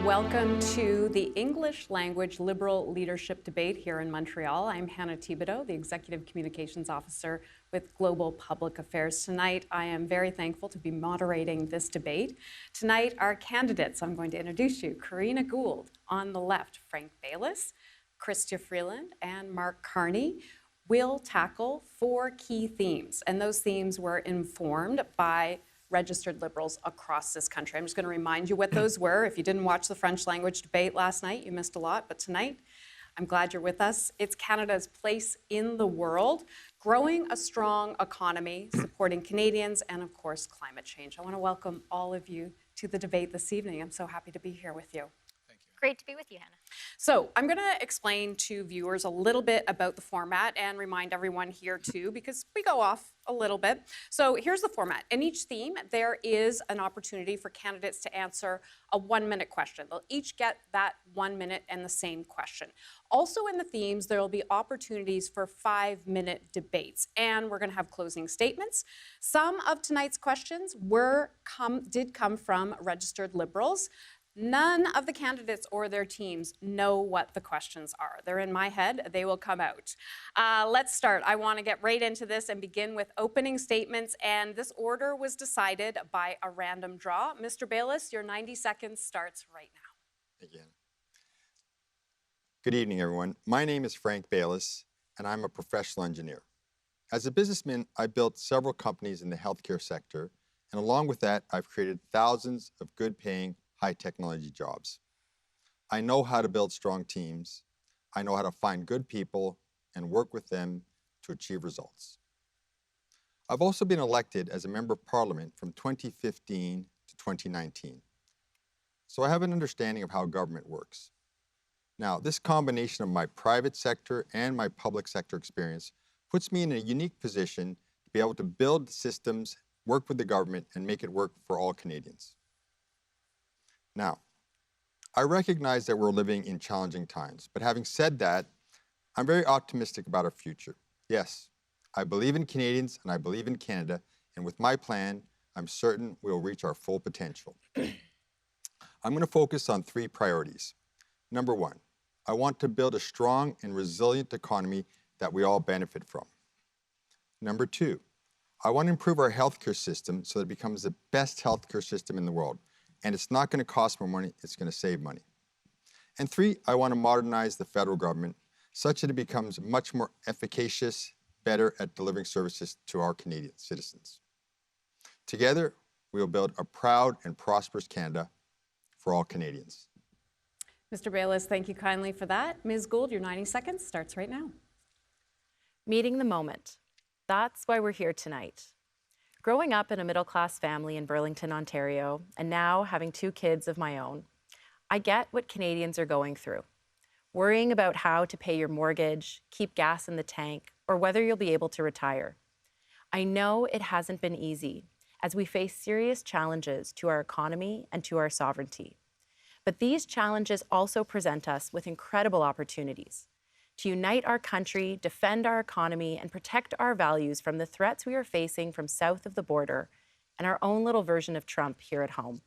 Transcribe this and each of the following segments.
Welcome to the English Language Liberal Leadership Debate here in Montreal. I'm Hannah Thibodeau, the Executive Communications Officer with Global Public Affairs. Tonight, I am very thankful to be moderating this debate. Tonight, our candidates, I'm going to introduce you. Karina Gould, on the left, Frank Baylis, Chrystia Freeland, and Mark Carney will tackle 4 key themes, and those themes were informed by registered Liberals across this country. I'm just going to remind you what those were. If you didn't watch the French language debate last night, you missed a lot, but tonight, I'm glad you're with us. It's Canada's place in the world, growing a strong economy, supporting Canadians, and of course, climate change. I want to welcome all of you to the debate this evening. I'm so happy to be here with you. Thank you. Great to be with you, Hannah. So I'm going to explain to viewers a little bit about the format and remind everyone here too, because we go off a little bit. So here's the format. In each theme, there is an opportunity for candidates to answer a 1-minute question. They'll each get that 1 minute and the same question. Also in the themes, there will be opportunities for 5-minute debates, and we're going to have closing statements. Some of tonight's questions did come from registered Liberals. None of the candidates or their teams know what the questions are. They're in my head. They will come out. Let's start. I want to get right into this and begin with opening statements. And this order was decided by a random draw. Mr. Baylis, your 90 seconds starts right now. Again. Good evening, everyone. My name is Frank Baylis, and I'm a professional engineer. As a businessman, I built several companies in the healthcare sector. And along with that, I've created thousands of good-paying, high technology jobs. I know how to build strong teams. I know how to find good people and work with them to achieve results. I've also been elected as a member of parliament from 2015 to 2019. So I have an understanding of how government works. Now, this combination of my private sector and my public sector experience puts me in a unique position to be able to build systems, work with the government, and make it work for all Canadians. Now, I recognize that we're living in challenging times, but having said that, I'm very optimistic about our future. Yes, I believe in Canadians and I believe in Canada, and with my plan, I'm certain we'll reach our full potential. I'm going to focus on 3 priorities. Number 1, I want to build a strong and resilient economy that we all benefit from. Number 2, I want to improve our healthcare system so that it becomes the best healthcare system in the world. And it's not going to cost more money, it's going to save money. And 3, I want to modernize the federal government such that it becomes much more efficacious, better at delivering services to our Canadian citizens. Together, we will build a proud and prosperous Canada for all Canadians. Mr. Baylis, thank you kindly for that. Ms. Gould, your 90 seconds starts right now. Meeting the moment. That's why we're here tonight. Growing up in a middle-class family in Burlington, Ontario, and now having 2 kids of my own, I get what Canadians are going through. Worrying about how to pay your mortgage, keep gas in the tank, or whether you'll be able to retire. I know it hasn't been easy, as we face serious challenges to our economy and to our sovereignty. But these challenges also present us with incredible opportunities to unite our country, defend our economy, and protect our values from the threats we are facing from south of the border and our own little version of Trump here at home.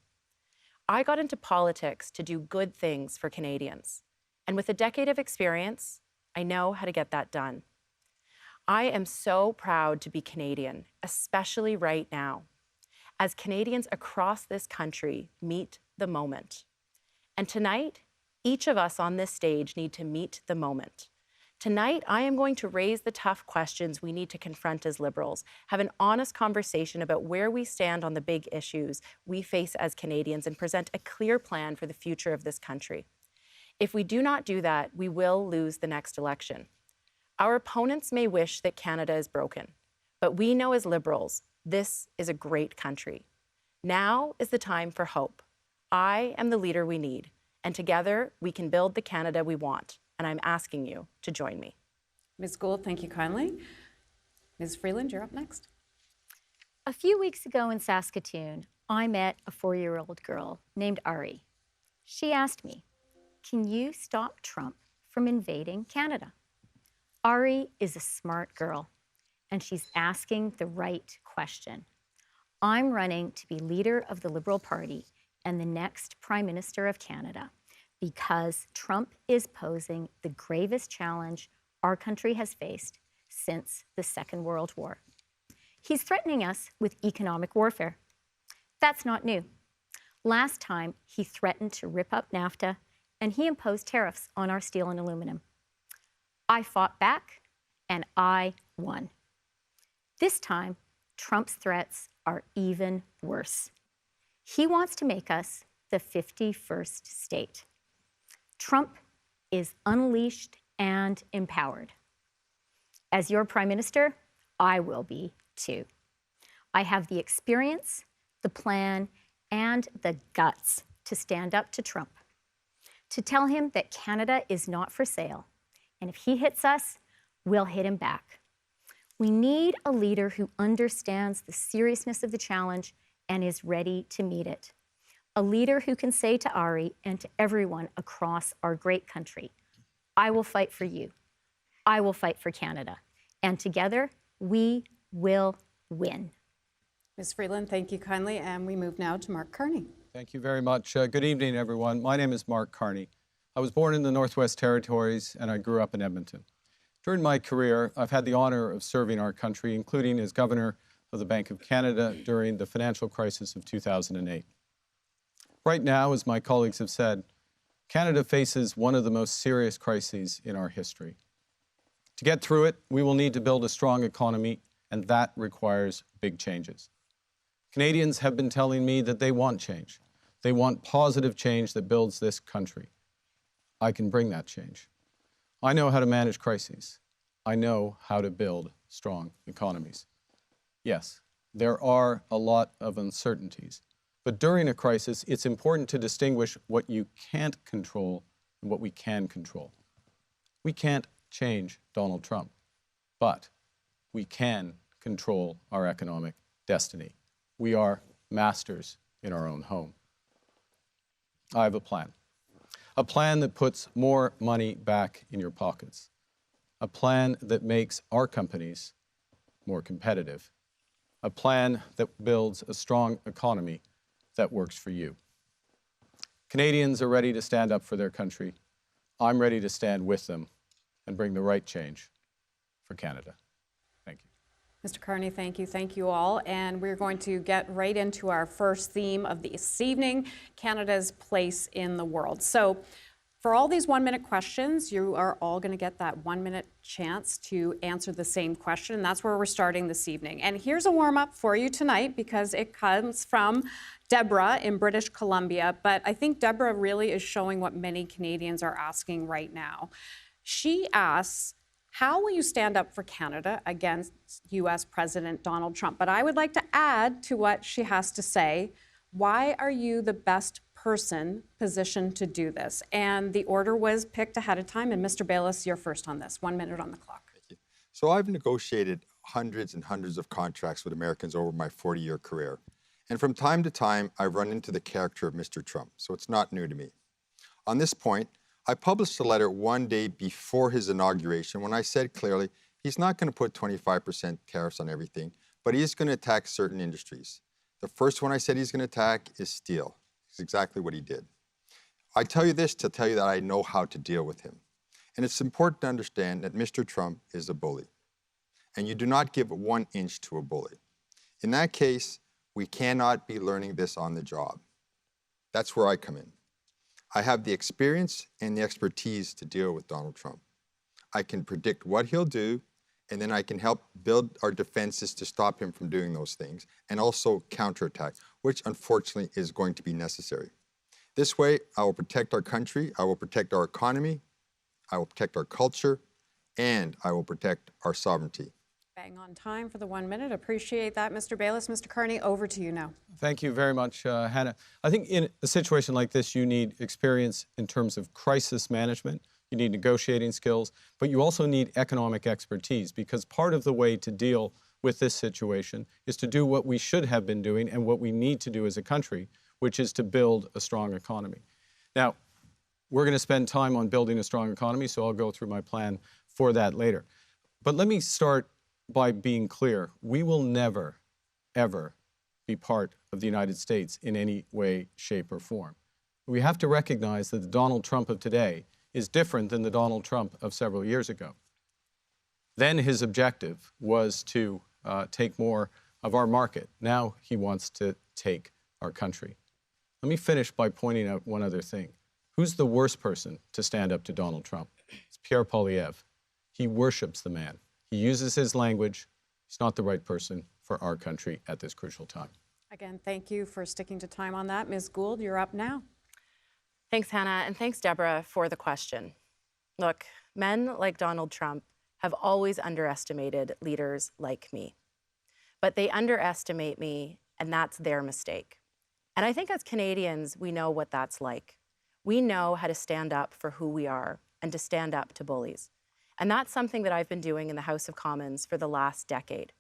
I got into politics to do good things for Canadians, and with a decade of experience, I know how to get that done. I am so proud to be Canadian, especially right now, as Canadians across this country meet the moment. And tonight, each of us on this stage need to meet the moment. Tonight, I am going to raise the tough questions we need to confront as Liberals, have an honest conversation about where we stand on the big issues we face as Canadians, and present a clear plan for the future of this country. If we do not do that, we will lose the next election. Our opponents may wish that Canada is broken, but we know as Liberals, this is a great country. Now is the time for hope. I am the leader we need, and together we can build the Canada we want. And I'm asking you to join me. Ms. Gould, thank you kindly. Ms. Freeland, you're up next. A few weeks ago in Saskatoon, I met a 4-year-old girl named Ari. She asked me, "Can you stop Trump from invading Canada?" Ari is a smart girl, and she's asking the right question. I'm running to be leader of the Liberal Party, and the next Prime Minister of Canada because Trump is posing the gravest challenge our country has faced since the Second World War. He's threatening us with economic warfare. That's not new. Last time, he threatened to rip up NAFTA, and he imposed tariffs on our steel and aluminum. I fought back, and I won. This time, Trump's threats are even worse. He wants to make us the 51st state. Trump is unleashed and empowered. As your Prime Minister, I will be too. I have the experience, the plan, and the guts to stand up to Trump, to tell him that Canada is not for sale, and if he hits us, we'll hit him back. We need a leader who understands the seriousness of the challenge and is ready to meet it. A leader who can say to Ari and to everyone across our great country, I will fight for you. I will fight for Canada. And together, we will win. Ms. Freeland, thank you kindly. And we move now to Mark Carney. Thank you very much. Good evening, everyone. My name is Mark Carney. I was born in the Northwest Territories, and I grew up in Edmonton. During my career, I've had the honor of serving our country, including as governor of the Bank of Canada during the financial crisis of 2008. Right now, as my colleagues have said, Canada faces one of the most serious crises in our history. To get through it, we will need to build a strong economy, and that requires big changes. Canadians have been telling me that they want change. They want positive change that builds this country. I can bring that change. I know how to manage crises. I know how to build strong economies. Yes, there are a lot of uncertainties, but during a crisis, it's important to distinguish what you can't control and what we can control. We can't change Donald Trump, but we can control our economic destiny. We are masters in our own home. I have a plan that puts more money back in your pockets, a plan that makes our companies more competitive, a plan that builds a strong economy that works for you. Canadians are ready to stand up for their country. I'm ready to stand with them and bring the right change for Canada. Thank you. Mr. Carney, thank you. Thank you all. And we're going to get right into our first theme of this evening, Canada's place in the world. So for all these 1-minute questions, you are all going to get that 1-minute chance to answer the same question. And that's where we're starting this evening. And here's a warm-up for you tonight because it comes from Deborah in British Columbia. But I think Deborah really is showing what many Canadians are asking right now. She asks, how will you stand up for Canada against U.S. President Donald Trump? But I would like to add to what she has to say, why are you the best person positioned to do this? And the order was picked ahead of time. And Mr. Baylis, you're first on this. 1 minute on the clock. Thank you. So I've negotiated hundreds and hundreds of contracts with Americans over my 40-year career. And from time to time, I run into the character of Mr. Trump. So it's not new to me. On this point, I published a letter one day before his inauguration when I said clearly he's not going to put 25% tariffs on everything, but he is going to attack certain industries. The first one I said he's going to attack is steel. It's exactly what he did. I tell you this to tell you that I know how to deal with him. And it's important to understand that Mr. Trump is a bully. And you do not give 1 inch to a bully. In that case, we cannot be learning this on the job. That's where I come in. I have the experience and the expertise to deal with Donald Trump. I can predict what he'll do, and then I can help build our defenses to stop him from doing those things, and also counterattack, which unfortunately is going to be necessary. This way, I will protect our country, I will protect our economy, I will protect our culture, and I will protect our sovereignty. Bang on time for the 1 minute. Appreciate that, Mr. Baylis. Mr. Carney, over to you now. Thank you very much, Hannah. I think in a situation like this, you need experience in terms of crisis management. You need negotiating skills, but you also need economic expertise because part of the way to deal with this situation is to do what we should have been doing and what we need to do as a country, which is to build a strong economy. Now, we're going to spend time on building a strong economy, so I'll go through my plan for that later. But let me start by being clear. We will never, ever be part of the United States in any way, shape, or form. We have to recognize that the Donald Trump of today is different than the Donald Trump of several years ago. Then his objective was to take more of our market. Now he wants to take our country. Let me finish by pointing out one other thing. Who's the worst person to stand up to Donald Trump? It's Pierre Poilievre. He worships the man. He uses his language. He's not the right person for our country at this crucial time. Again, thank you for sticking to time on that. Ms. Gould, you're up now. Thanks, Hannah, and thanks, Deborah, for the question. Look, men like Donald Trump have always underestimated leaders like me. But they underestimate me, and that's their mistake. And I think as Canadians, we know what that's like. We know how to stand up for who we are and to stand up to bullies. And that's something that I've been doing in the House of Commons for the last decade.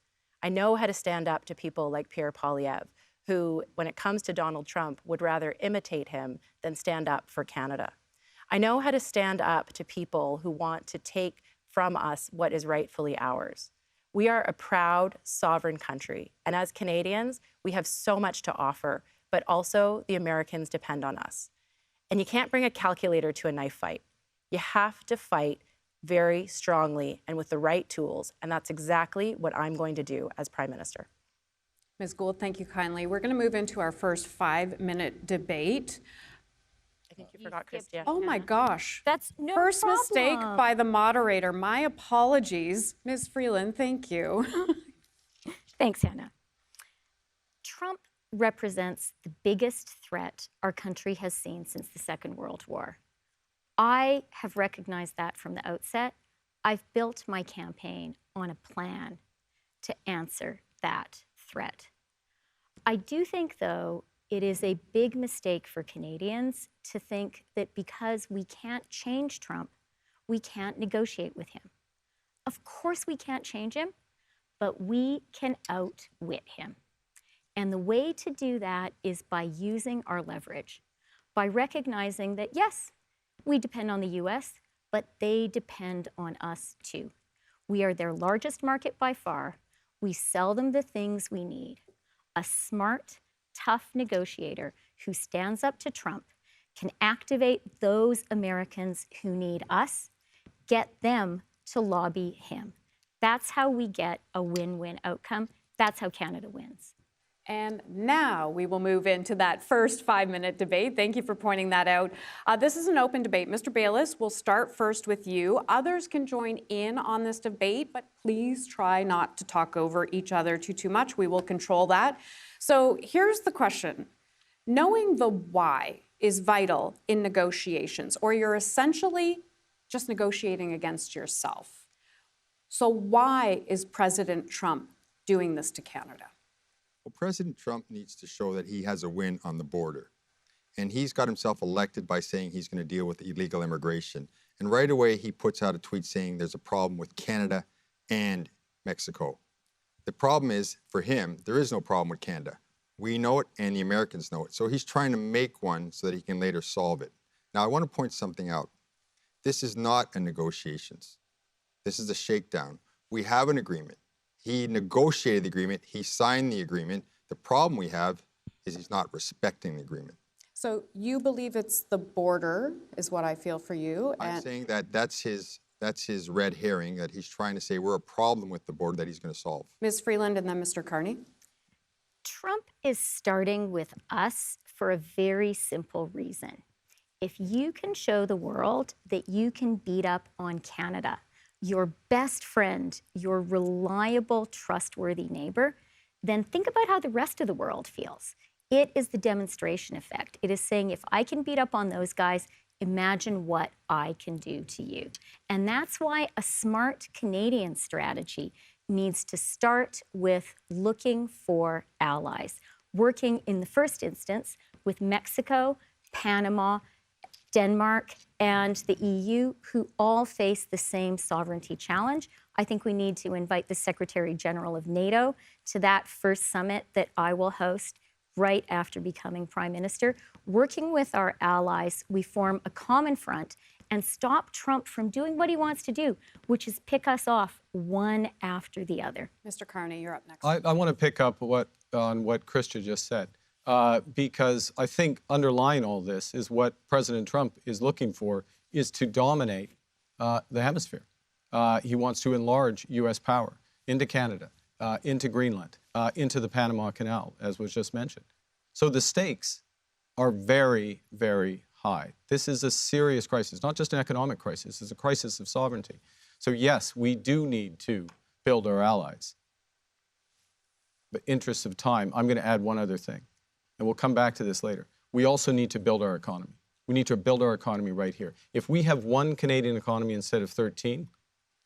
I know how to stand up to people like Pierre Poilievre, who, when it comes to Donald Trump, would rather imitate him than stand up for Canada. I know how to stand up to people who want to take from us what is rightfully ours. We are a proud, sovereign country, and as Canadians, we have so much to offer, but also the Americans depend on us. And you can't bring a calculator to a knife fight. You have to fight very strongly and with the right tools, and that's exactly what I'm going to do as Prime Minister. Ms. Gould, thank you kindly. We're going to move into our first 5-minute debate. I think you forgot Chrystia. Oh my gosh. That's no First problem. mistake by the moderator. My apologies. Ms. Freeland, thank you. Thanks, Hannah. Trump represents the biggest threat our country has seen since the Second World War. I have recognized that from the outset. I've built my campaign on a plan to answer that threat. I do think, though, it is a big mistake for Canadians to think that because we can't change Trump, we can't negotiate with him. Of course we can't change him, but we can outwit him. And the way to do that is by using our leverage, by recognizing that, yes, we depend on the US, but they depend on us too. We are their largest market by far. We sell them the things we need. A smart, tough negotiator who stands up to Trump can activate those Americans who need us, get them to lobby him. That's how we get a win-win outcome. That's how Canada wins. And now we will move into that first 5-minute debate. Thank you for pointing that out. This is an open debate. Mr. Baylis, we'll start first with you. Others can join in on this debate, but please try not to talk over each other too much. We will control that. So here's the question. Knowing the why is vital in negotiations, or you're essentially just negotiating against yourself. So why is President Trump doing this to Canada? Well, President Trump needs to show that he has a win on the border. And he's got himself elected by saying he's going to deal with illegal immigration. And right away, he puts out a tweet saying there's a problem with Canada and Mexico. The problem is, for him, there is no problem with Canada. We know it, and the Americans know it. So he's trying to make one so that he can later solve it. Now, I want to point something out. This is not a negotiations. This is a shakedown. We have an agreement. He negotiated the agreement. He signed the agreement. The problem we have is he's not respecting the agreement. So you believe it's the border, is what I feel for you. I'm saying that that's his red herring, that he's trying to say we're a problem with the border that he's going to solve. Ms. Freeland and then Mr. Carney. Trump is starting with us for a very simple reason. If you can show the world that you can beat up on Canada, your best friend, your reliable, trustworthy neighbor, then think about how the rest of the world feels. It is the demonstration effect. It is saying, if I can beat up on those guys, imagine what I can do to you. And that's why a smart Canadian strategy needs to start with looking for allies, working in the first instance with Mexico, Panama, Denmark, and the EU, who all face the same sovereignty challenge. I think we need to invite the Secretary General of NATO to that first summit that I will host right after becoming Prime Minister. Working with our allies, we form a common front and stop Trump from doing what he wants to do, which is pick us off one after the other. Mr. Carney, you're up next. I want to pick up on what Chrystia just said, because I think underlying all this is what President Trump is looking for is to dominate the hemisphere. He wants to enlarge U.S. power into Canada, into Greenland, into the Panama Canal, as was just mentioned. So the stakes are very, very high. This is a serious crisis, not just an economic crisis, it's a crisis of sovereignty. So yes, we do need to build our allies. But interest of time, I'm going to add one other thing, and we'll come back to this later. We also need to build our economy. We need to build our economy right here. If we have one Canadian economy instead of 13,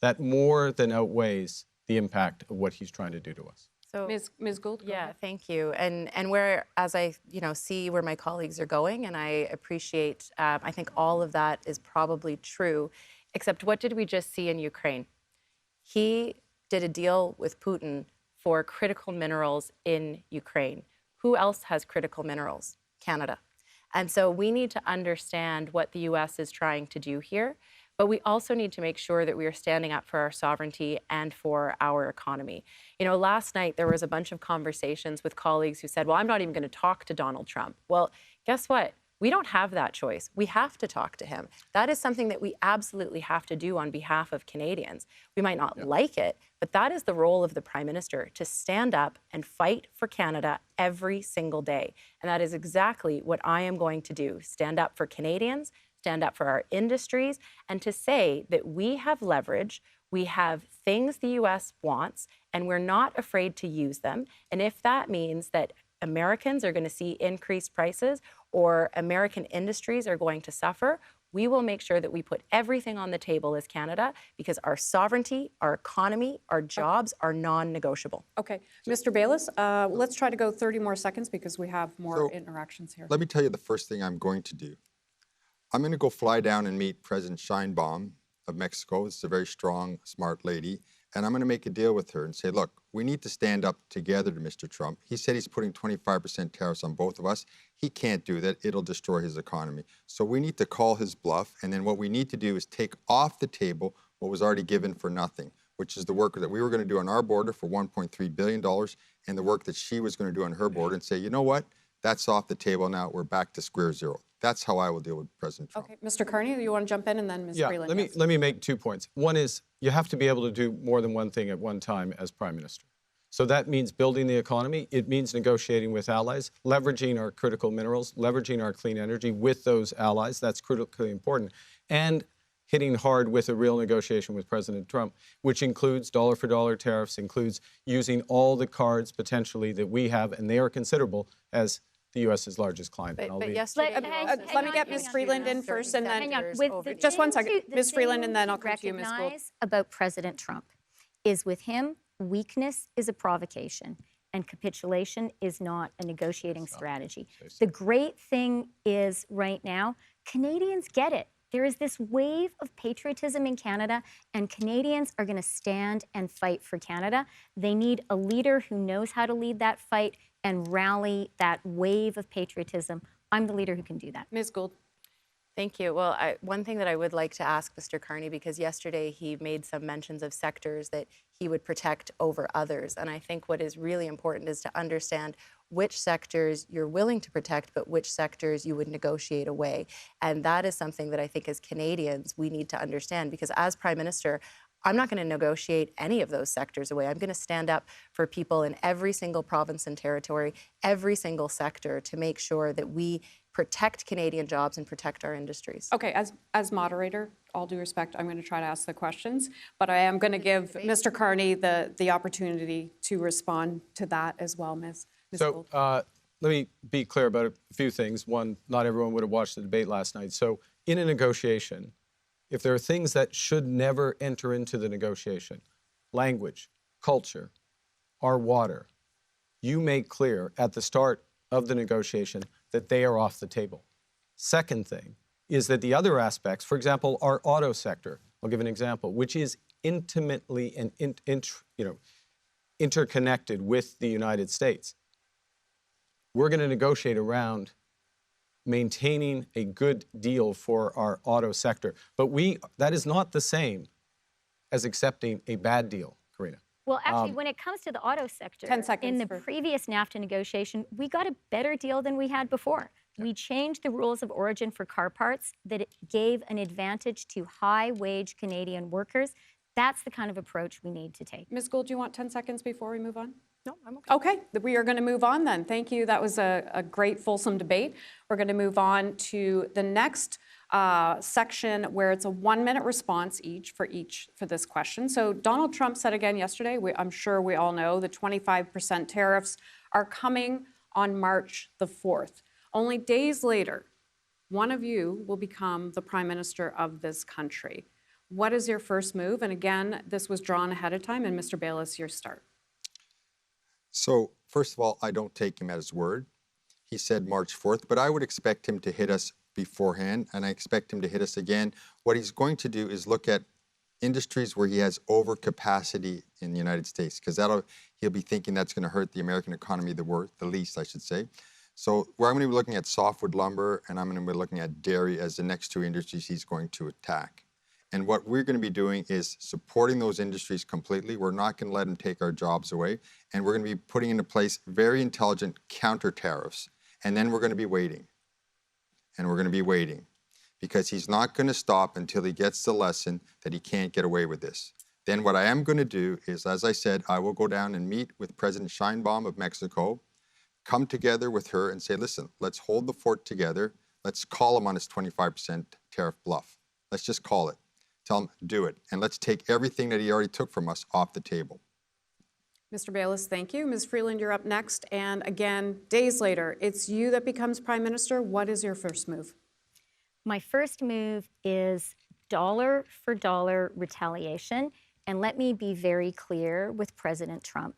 that more than outweighs the impact of what he's trying to do to us. So, Ms. Gould? yeah, thank you. And where, as I see where my colleagues are going, and I appreciate, I think all of that is probably true, except what did we just see in Ukraine? He did a deal with Putin for critical minerals in Ukraine. Who else has critical minerals? Canada. And so we need to understand what the U.S. is trying to do here, but we also need to make sure that we are standing up for our sovereignty and for our economy. You know, last night there was a bunch of conversations with colleagues who said, well, I'm not even going to talk to Donald Trump. Well, guess what? We don't have that choice. We have to talk to him. That is something that we absolutely have to do on behalf of Canadians. We might not like it, but that is the role of the Prime Minister, to stand up and fight for Canada every single day. And that is exactly what I am going to do. Stand up for Canadians, stand up for our industries, and to say that we have leverage, we have things the U.S. wants, and we're not afraid to use them. And if that means that Americans are going to see increased prices or American industries are going to suffer, we will make sure that we put everything on the table as Canada, because our sovereignty, our economy, our jobs are non-negotiable. Okay. Mr. Baylis, let's try to go 30 more seconds because we have more interactions here. Let me tell you the first thing I'm going to do. I'm going to go fly down and meet President Sheinbaum of Mexico. It's a very strong, smart lady. And I'm going to make a deal with her and say, look, we need to stand up together to Mr. Trump. He said he's putting 25% tariffs on both of us. He can't do that. It'll destroy his economy. So we need to call his bluff. And then what we need to do is take off the table what was already given for nothing, which is the work that we were going to do on our border for $1.3 billion and the work that she was going to do on her border, and say, you know what? That's off the table now. We're back to square zero. That's how I will deal with President Trump. Okay, Mr. Carney, you want to jump in, and then Ms. Freeland? Let me make 2 points. One is you have to be able to do more than one thing at one time as Prime Minister. So that means building the economy. It means negotiating with allies, leveraging our critical minerals, leveraging our clean energy with those allies. That's critically important. And hitting hard with a real negotiation with President Trump, which includes dollar-for-dollar tariffs, includes using all the cards potentially that we have, and they are considerable, as the U.S.'s largest client. But yesterday, let me get Ms. Freeland in first, and then just one second, Ms. Freeland, and then I'll come to you, Ms. Gould. Recognize about President Trump is, with him, weakness is a provocation, and capitulation is not a negotiating strategy. The great thing is, right now, Canadians get it. There is this wave of patriotism in Canada, and Canadians are going to stand and fight for Canada. They need a leader who knows how to lead that fight and rally that wave of patriotism. I'm the leader who can do that. Ms. Gould. Thank you. Well, one thing that I would like to ask Mr. Carney, because yesterday he made some mentions of sectors that he would protect over others. And I think what is really important is to understand which sectors you're willing to protect, but which sectors you would negotiate away. And that is something that I think as Canadians we need to understand, because as Prime Minister, I'm not going to negotiate any of those sectors away. I'm going to stand up for people in every single province and territory, every single sector, to make sure that we protect Canadian jobs and protect our industries. Okay, as moderator, all due respect, I'm going to try to ask the questions, but I am going to give Mr. Carney the opportunity to respond to that as well, Ms. So let me be clear about a few things. One, not everyone would have watched the debate last night. So in a negotiation, if there are things that should never enter into the negotiation, language, culture, our water, you make clear at the start of the negotiation that they are off the table. Second thing is that the other aspects, for example, our auto sector, I'll give an example, which is intimately and interconnected with the United States. We're going to negotiate around maintaining a good deal for our auto sector. But that is not the same as accepting a bad deal, Karina. Well, actually, when it comes to the auto sector, 10 seconds in the for- previous NAFTA negotiation, we got a better deal than we had before. We changed the rules of origin for car parts that it gave an advantage to high-wage Canadian workers. That's the kind of approach we need to take. Ms. Gould, do you want 10 seconds before we move on? No, I'm okay. Okay, we are going to move on then. Thank you. That was a great, fulsome debate. We're going to move on to the next section where it's a 1-minute response for this question. So Donald Trump said again yesterday, I'm sure we all know, the 25% tariffs are coming on March the 4th. Only days later, one of you will become the Prime Minister of this country. What is your first move? And again, this was drawn ahead of time, and Mr. Baylis, your start. So first of all, I don't take him at his word. He said March 4th, but I would expect him to hit us beforehand, and I expect him to hit us again. What he's going to do is look at industries where he has overcapacity in the United States, because he'll be thinking that's going to hurt the American economy the least, I should say. So where I'm going to be looking at softwood lumber, and I'm going to be looking at dairy as the next two industries he's going to attack. And what we're going to be doing is supporting those industries completely. We're not going to let them take our jobs away. And we're going to be putting into place very intelligent counter tariffs. And then we're going to be waiting. And we're going to be waiting. Because he's not going to stop until he gets the lesson that he can't get away with this. Then what I am going to do is, as I said, I will go down and meet with President Sheinbaum of Mexico, come together with her and say, listen, let's hold the fort together. Let's call him on his 25% tariff bluff. Let's just call it. Tell him, do it. And let's take everything that he already took from us off the table. Mr. Baylis, thank you. Ms. Freeland, you're up next. And again, days later, it's you that becomes Prime Minister. What is your first move? My first move is dollar for dollar retaliation. And let me be very clear with President Trump.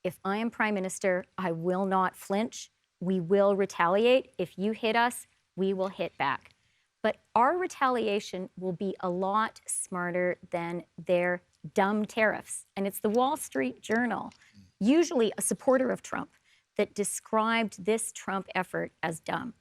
If I am Prime Minister, I will not flinch. We will retaliate. If you hit us, we will hit back. But our retaliation will be a lot smarter than their dumb tariffs. And it's the Wall Street Journal, usually a supporter of Trump, that described this Trump effort as dumb.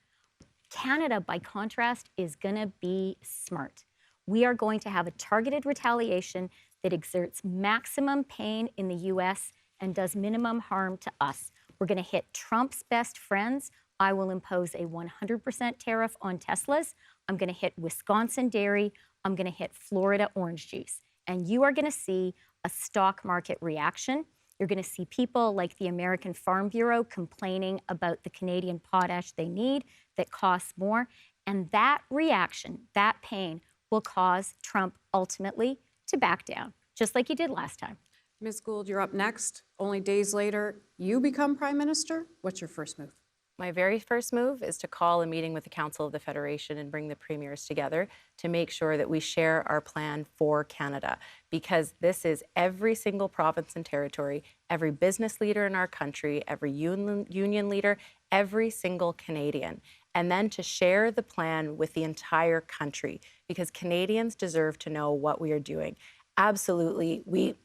Canada, by contrast, is going to be smart. We are going to have a targeted retaliation that exerts maximum pain in the U.S. and does minimum harm to us. We're going to hit Trump's best friends. I will impose a 100% tariff on Teslas. I'm going to hit Wisconsin dairy. I'm going to hit Florida orange juice. And you are going to see a stock market reaction. You're going to see people like the American Farm Bureau complaining about the Canadian potash they need that costs more. And that reaction, that pain, will cause Trump ultimately to back down, just like he did last time. Ms. Gould, you're up next. Only days later, you become Prime Minister. What's your first move? My very first move is to call a meeting with the Council of the Federation and bring the premiers together to make sure that we share our plan for Canada, because this is every single province and territory, every business leader in our country, every union leader, every single Canadian, and then to share the plan with the entire country, because Canadians deserve to know what we are doing. Absolutely, we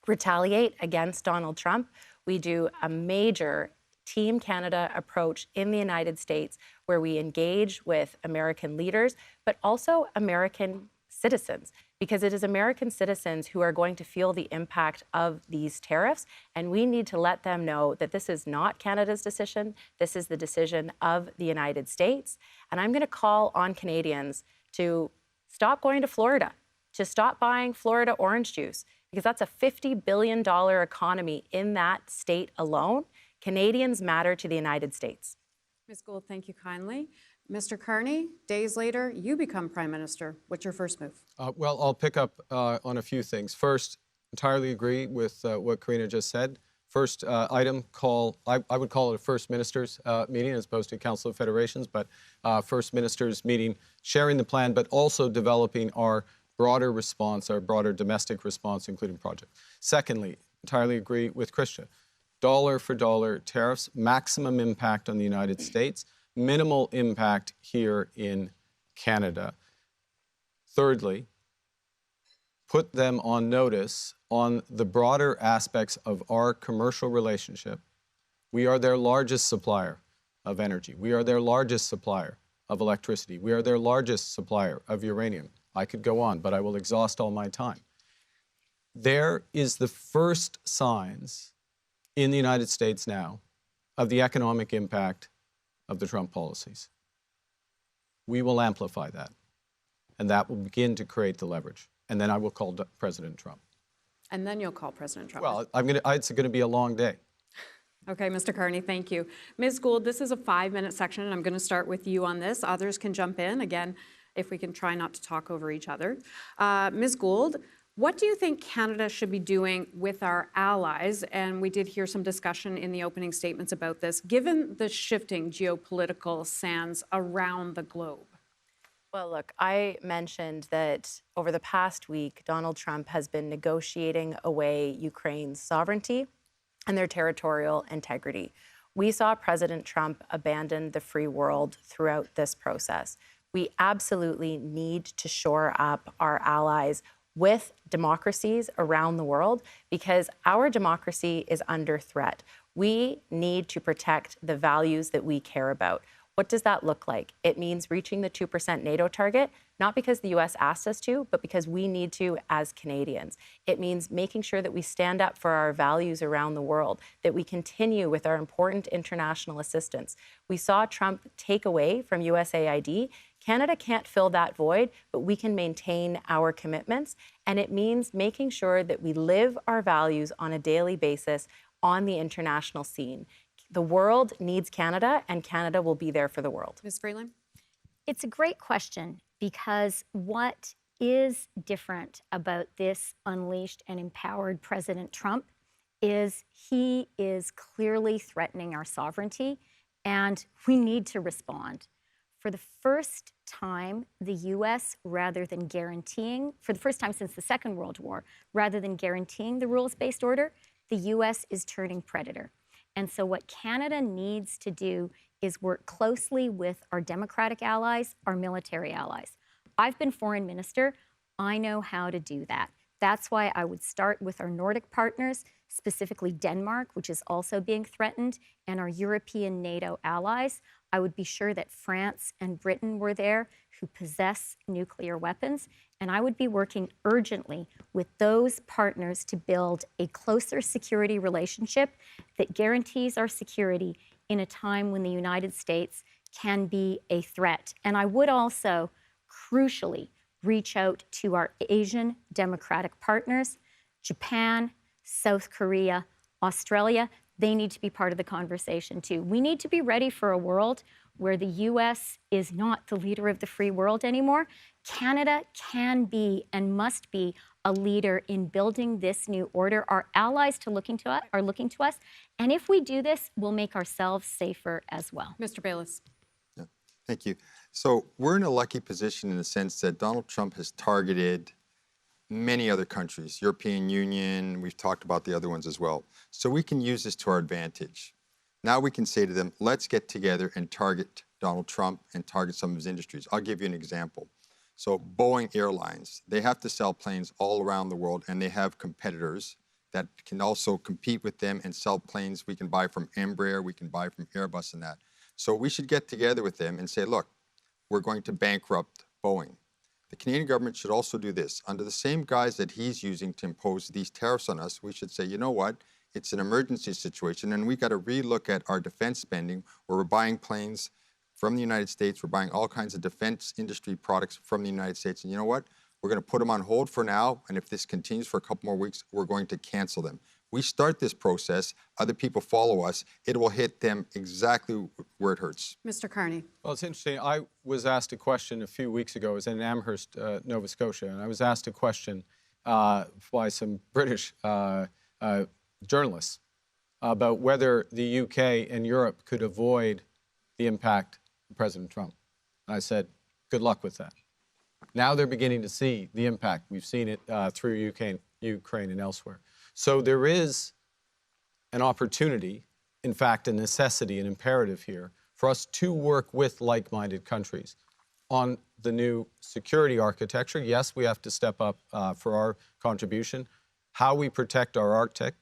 retaliate against Donald Trump. We do a major Team Canada approach in the United States where we engage with American leaders, but also American citizens, because it is American citizens who are going to feel the impact of these tariffs. And we need to let them know that this is not Canada's decision. This is the decision of the United States. And I'm going to call on Canadians to stop going to Florida, to stop buying Florida orange juice, because that's a $50 billion economy in that state alone. Canadians matter to the United States. Ms. Gould, thank you kindly. Mr. Carney, days later, you become Prime Minister. What's your first move? Well, I'll pick up on a few things. First, entirely agree with what Karina just said. First item, I would call it a First Ministers meeting as opposed to Council of Federations, but First Ministers meeting, sharing the plan, but also developing our broader response, our broader domestic response, including project. Secondly, entirely agree with Chrystia. Dollar for dollar tariffs, maximum impact on the United States, minimal impact here in Canada. Thirdly, put them on notice on the broader aspects of our commercial relationship. We are their largest supplier. of energy. We are their largest supplier of electricity. We are their largest supplier of uranium. I could go on, but I will exhaust all my time. There is the first signs in the United States now of the economic impact of the Trump policies. We will amplify that, and that will begin to create the leverage. And then I will call President Trump. And then you'll call President Trump. Well, it's going to be a long day. Okay, Mr. Carney, thank you. Ms. Gould, this is a 5-minute section, and I'm going to start with you on this. Others can jump in, again, if we can try not to talk over each other. Ms. Gould, what do you think Canada should be doing with our allies? And we did hear some discussion in the opening statements about this, given the shifting geopolitical sands around the globe. Well, look, I mentioned that over the past week, Donald Trump has been negotiating away Ukraine's sovereignty and their territorial integrity. We saw President Trump abandon the free world throughout this process. We absolutely need to shore up our allies with democracies around the world because our democracy is under threat. We need to protect the values that we care about. What does that look like? It means reaching the 2% NATO target, not because the US asked us to, but because we need to as Canadians. It means making sure that we stand up for our values around the world, that we continue with our important international assistance. We saw Trump take away from USAID. Canada can't fill that void, but we can maintain our commitments. And it means making sure that we live our values on a daily basis on the international scene. The world needs Canada, and Canada will be there for the world. Ms. Freeland? It's a great question because what is different about this unleashed and empowered President Trump is he is clearly threatening our sovereignty, and we need to respond. For the first time, the US, rather than guaranteeing, for the first time since the Second World War, rather than guaranteeing the rules-based order, the US is turning predator. And so what Canada needs to do is work closely with our democratic allies, our military allies. I've been foreign minister. I know how to do that. That's why I would start with our Nordic partners, specifically Denmark, which is also being threatened, and our European NATO allies. I would be sure that France and Britain were there, who possess nuclear weapons. And I would be working urgently with those partners to build a closer security relationship that guarantees our security in a time when the United States can be a threat. And I would also, crucially, reach out to our Asian democratic partners, Japan, South Korea, Australia. They need to be part of the conversation too. We need to be ready for a world where the US is not the leader of the free world anymore. Canada can be and must be a leader in building this new order. Our allies are looking to us. And if we do this, we'll make ourselves safer as well. Mr. Baylis. Yeah, thank you. So we're in a lucky position in the sense that Donald Trump has targeted many other countries, European Union, we've talked about the other ones as well. So we can use this to our advantage. Now we can say to them, let's get together and target Donald Trump and target some of his industries. I'll give you an example. So Boeing Airlines, they have to sell planes all around the world, and they have competitors that can also compete with them and sell planes we can buy from Embraer, we can buy from Airbus and that. So we should get together with them and say, look, we're going to bankrupt Boeing. The Canadian government should also do this. Under the same guise that he's using to impose these tariffs on us, we should say, you know what? It's an emergency situation, and we got to relook at our defense spending, where we're buying planes from the United States. We're buying all kinds of defense industry products from the United States. And you know what? We're going to put them on hold for now, and if this continues for a couple more weeks, we're going to cancel them. We start this process, other people follow us, it will hit them exactly where it hurts. Mr. Carney. Well, it's interesting. I was asked a question a few weeks ago. I was in Amherst, Nova Scotia, and I was asked a question by some British journalists about whether the UK and Europe could avoid the impact of President Trump. And I said, good luck with that. Now they're beginning to see the impact. We've seen it through Ukraine and elsewhere. So there is an opportunity, in fact, a necessity, an imperative here, for us to work with like-minded countries on the new security architecture. Yes, we have to step up for our contribution. How we protect our Arctic,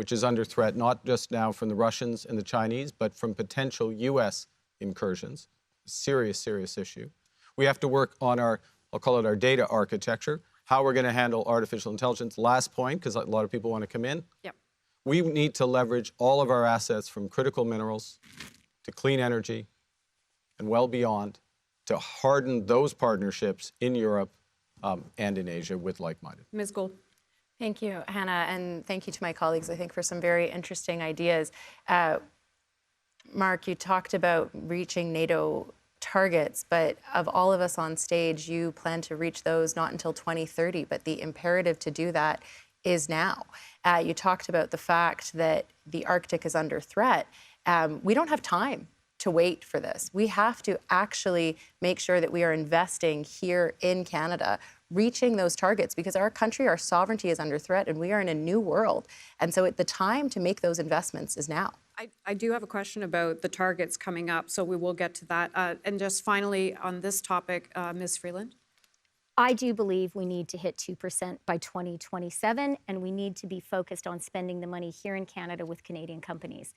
which is under threat not just now from the Russians and the Chinese, but from potential U.S. incursions. Serious, serious issue. We have to work on our, I'll call it our data architecture, how we're going to handle artificial intelligence. Last point, because a lot of people want to come in. Yep. We need to leverage all of our assets from critical minerals to clean energy and well beyond to harden those partnerships in Europe and in Asia with like-minded. Ms. Gould. Thank you, Hannah, and thank you to my colleagues, I think, for some very interesting ideas. Mark, you talked about reaching NATO targets, but of all of us on stage, you plan to reach those not until 2030, but the imperative to do that is now. You talked about the fact that the Arctic is under threat. We don't have time to wait for this. We have to actually make sure that we are investing here in Canada, reaching those targets, because our country, our sovereignty is under threat, and we are in a new world. And so the time to make those investments is now. I do have a question about the targets coming up, so we will get to that. And just finally on this topic, Ms. Freeland. I do believe we need to hit 2% by 2027, and we need to be focused on spending the money here in Canada with Canadian companies.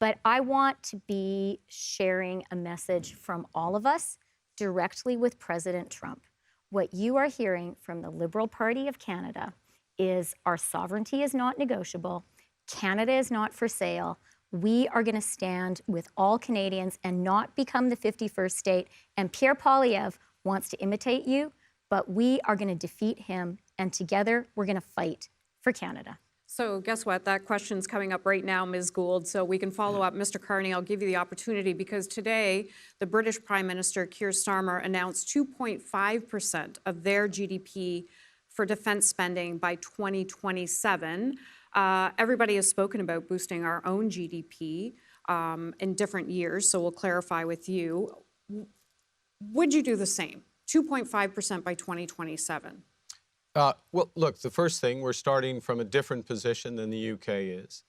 But I want to be sharing a message from all of us directly with President Trump. What you are hearing from the Liberal Party of Canada is our sovereignty is not negotiable, Canada is not for sale. We are going to stand with all Canadians and not become the 51st state. And Pierre Poilievre wants to imitate you, but we are going to defeat him, and together we're going to fight for Canada. So guess what? That question's coming up right now, Ms. Gould, so we can follow up. Mr. Carney, I'll give you the opportunity, because today the British Prime Minister, Keir Starmer, announced 2.5% of their GDP for defense spending by 2027. Everybody has spoken about boosting our own GDP in different years, so we'll clarify with you. Would you do the same? 2.5% by 2027? Well, look, the first thing, we're starting from a different position than the UK is.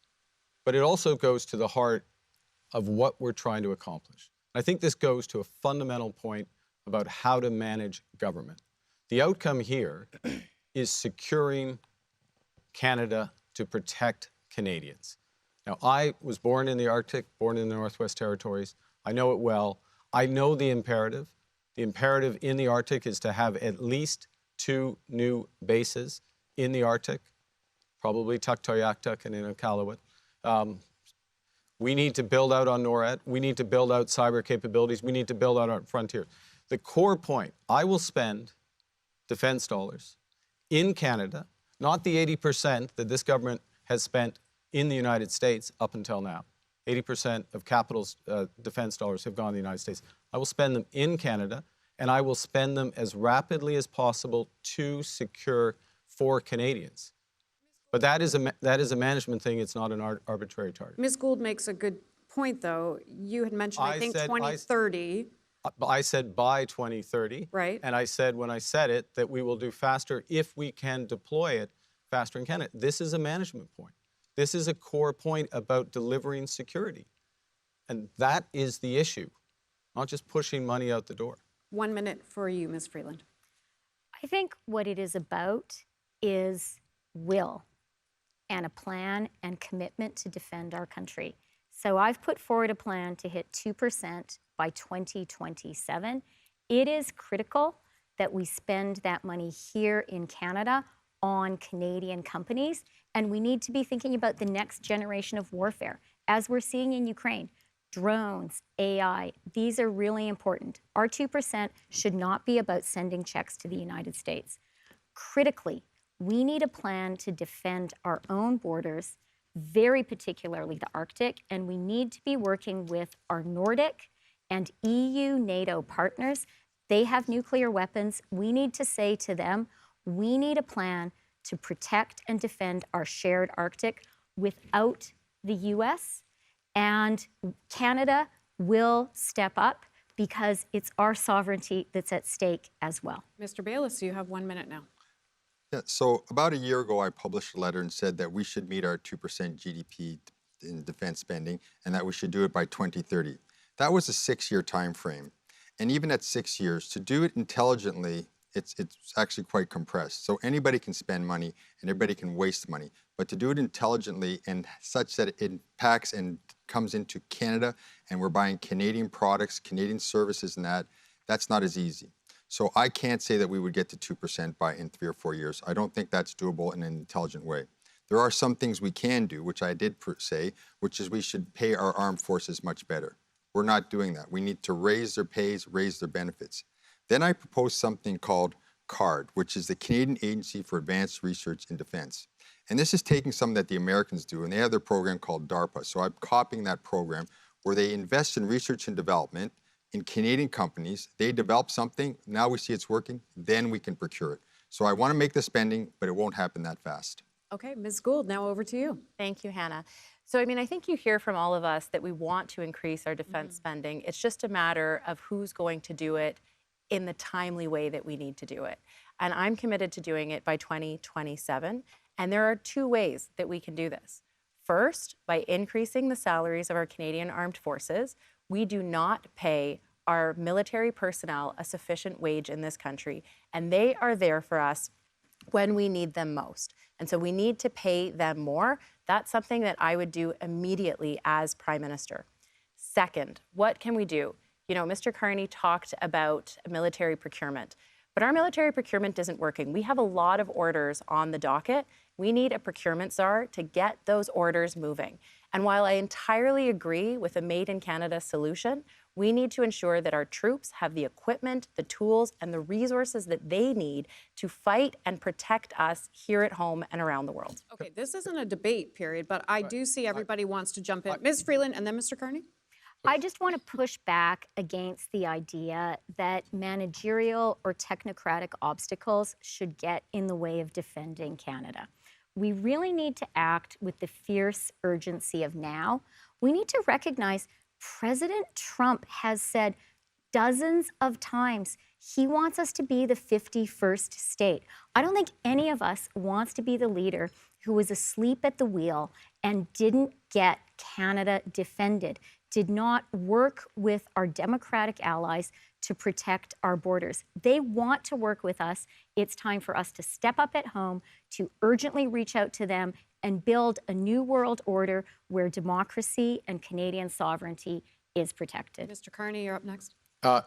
But it also goes to the heart of what we're trying to accomplish. I think this goes to a fundamental point about how to manage government. The outcome here is securing Canada to protect Canadians. Now, I was born in the Arctic, born in the Northwest Territories. I know it well. I know the imperative. The imperative in the Arctic is to have at least 2 new bases in the Arctic, probably Tuktoyaktuk and Inuktitut. We need to build out on NORAD. We need to build out cyber capabilities. We need to build out our frontier. The core point, I will spend defense dollars in Canada, not the 80% that this government has spent in the United States up until now. 80% of capital's defense dollars have gone to the United States. I will spend them in Canada, and I will spend them as rapidly as possible to secure for Canadians. But that is a management thing. It's not an arbitrary target. Ms. Gould makes a good point, though. You had mentioned, I think, 2030. I said by 2030. Right. And I said, when I said it, that we will do faster if we can deploy it faster in Canada. This is a management point. This is a core point about delivering security. And that is the issue, not just pushing money out the door. 1 minute for you, Ms. Freeland. I think what it is about is will and a plan and commitment to defend our country. So I've put forward a plan to hit 2% by 2027. It is critical that we spend that money here in Canada on Canadian companies, and we need to be thinking about the next generation of warfare, as we're seeing in Ukraine. Drones, AI, these are really important. Our 2% should not be about sending checks to the United States. Critically, we need a plan to defend our own borders, very particularly the Arctic, and we need to be working with our Nordic and EU NATO partners. They have nuclear weapons. We need to say to them, we need a plan to protect and defend our shared Arctic without the US, and Canada will step up because it's our sovereignty that's at stake as well. Mr. Baylis, you have 1 minute now. Yeah, so about a year ago, I published a letter and said that we should meet our 2% GDP in defense spending and that we should do it by 2030. That was a 6-year time frame. And even at 6 years, to do it intelligently, it's actually quite compressed. So anybody can spend money and everybody can waste money. but to do it intelligently and such that it impacts and comes into Canada and we're buying Canadian products, Canadian services and that's not as easy. So I can't say that we would get to 2% in 3 or 4 years. I don't think that's doable in an intelligent way. There are some things we can do, which I did say, which is we should pay our armed forces much better. We're not doing that. We need to raise their pays, raise their benefits. Then I proposed something called CARD, which is the Canadian Agency for Advanced Research in Defense. And this is taking something that the Americans do, and they have their program called DARPA. So I'm copying that program where they invest in research and development in Canadian companies. They develop something, now we see it's working, then we can procure it. So I want to make the spending, but it won't happen that fast. Okay, Ms. Gould, now over to you. Thank you, Hannah. So, I mean, I think you hear from all of us that we want to increase our defense spending. It's just a matter of who's going to do it in the timely way that we need to do it. And I'm committed to doing it by 2027. And there are 2 ways that we can do this. First, by increasing the salaries of our Canadian Armed Forces. We do not pay our military personnel a sufficient wage in this country, and they are there for us when we need them most. And so we need to pay them more. That's something that I would do immediately as Prime Minister. Second, what can we do? You know, Mr. Carney talked about military procurement, but our military procurement isn't working. We have a lot of orders on the docket. We need a procurement czar to get those orders moving. And while I entirely agree with a Made in Canada solution, we need to ensure that our troops have the equipment, the tools, and the resources that they need to fight and protect us here at home and around the world. Okay, this isn't a debate period, but I do see everybody wants to jump in. Ms. Freeland and then Mr. Carney. I just want to push back against the idea that managerial or technocratic obstacles should get in the way of defending Canada. We really need to act with the fierce urgency of now. We need to recognize President Trump has said dozens of times he wants us to be the 51st state. I don't think any of us wants to be the leader who was asleep at the wheel and didn't get Canada defended, did not work with our democratic allies to protect our borders. They want to work with us. It's time for us to step up at home, to urgently reach out to them and build a new world order where democracy and Canadian sovereignty is protected. Mr. Carney, you're up next. I'm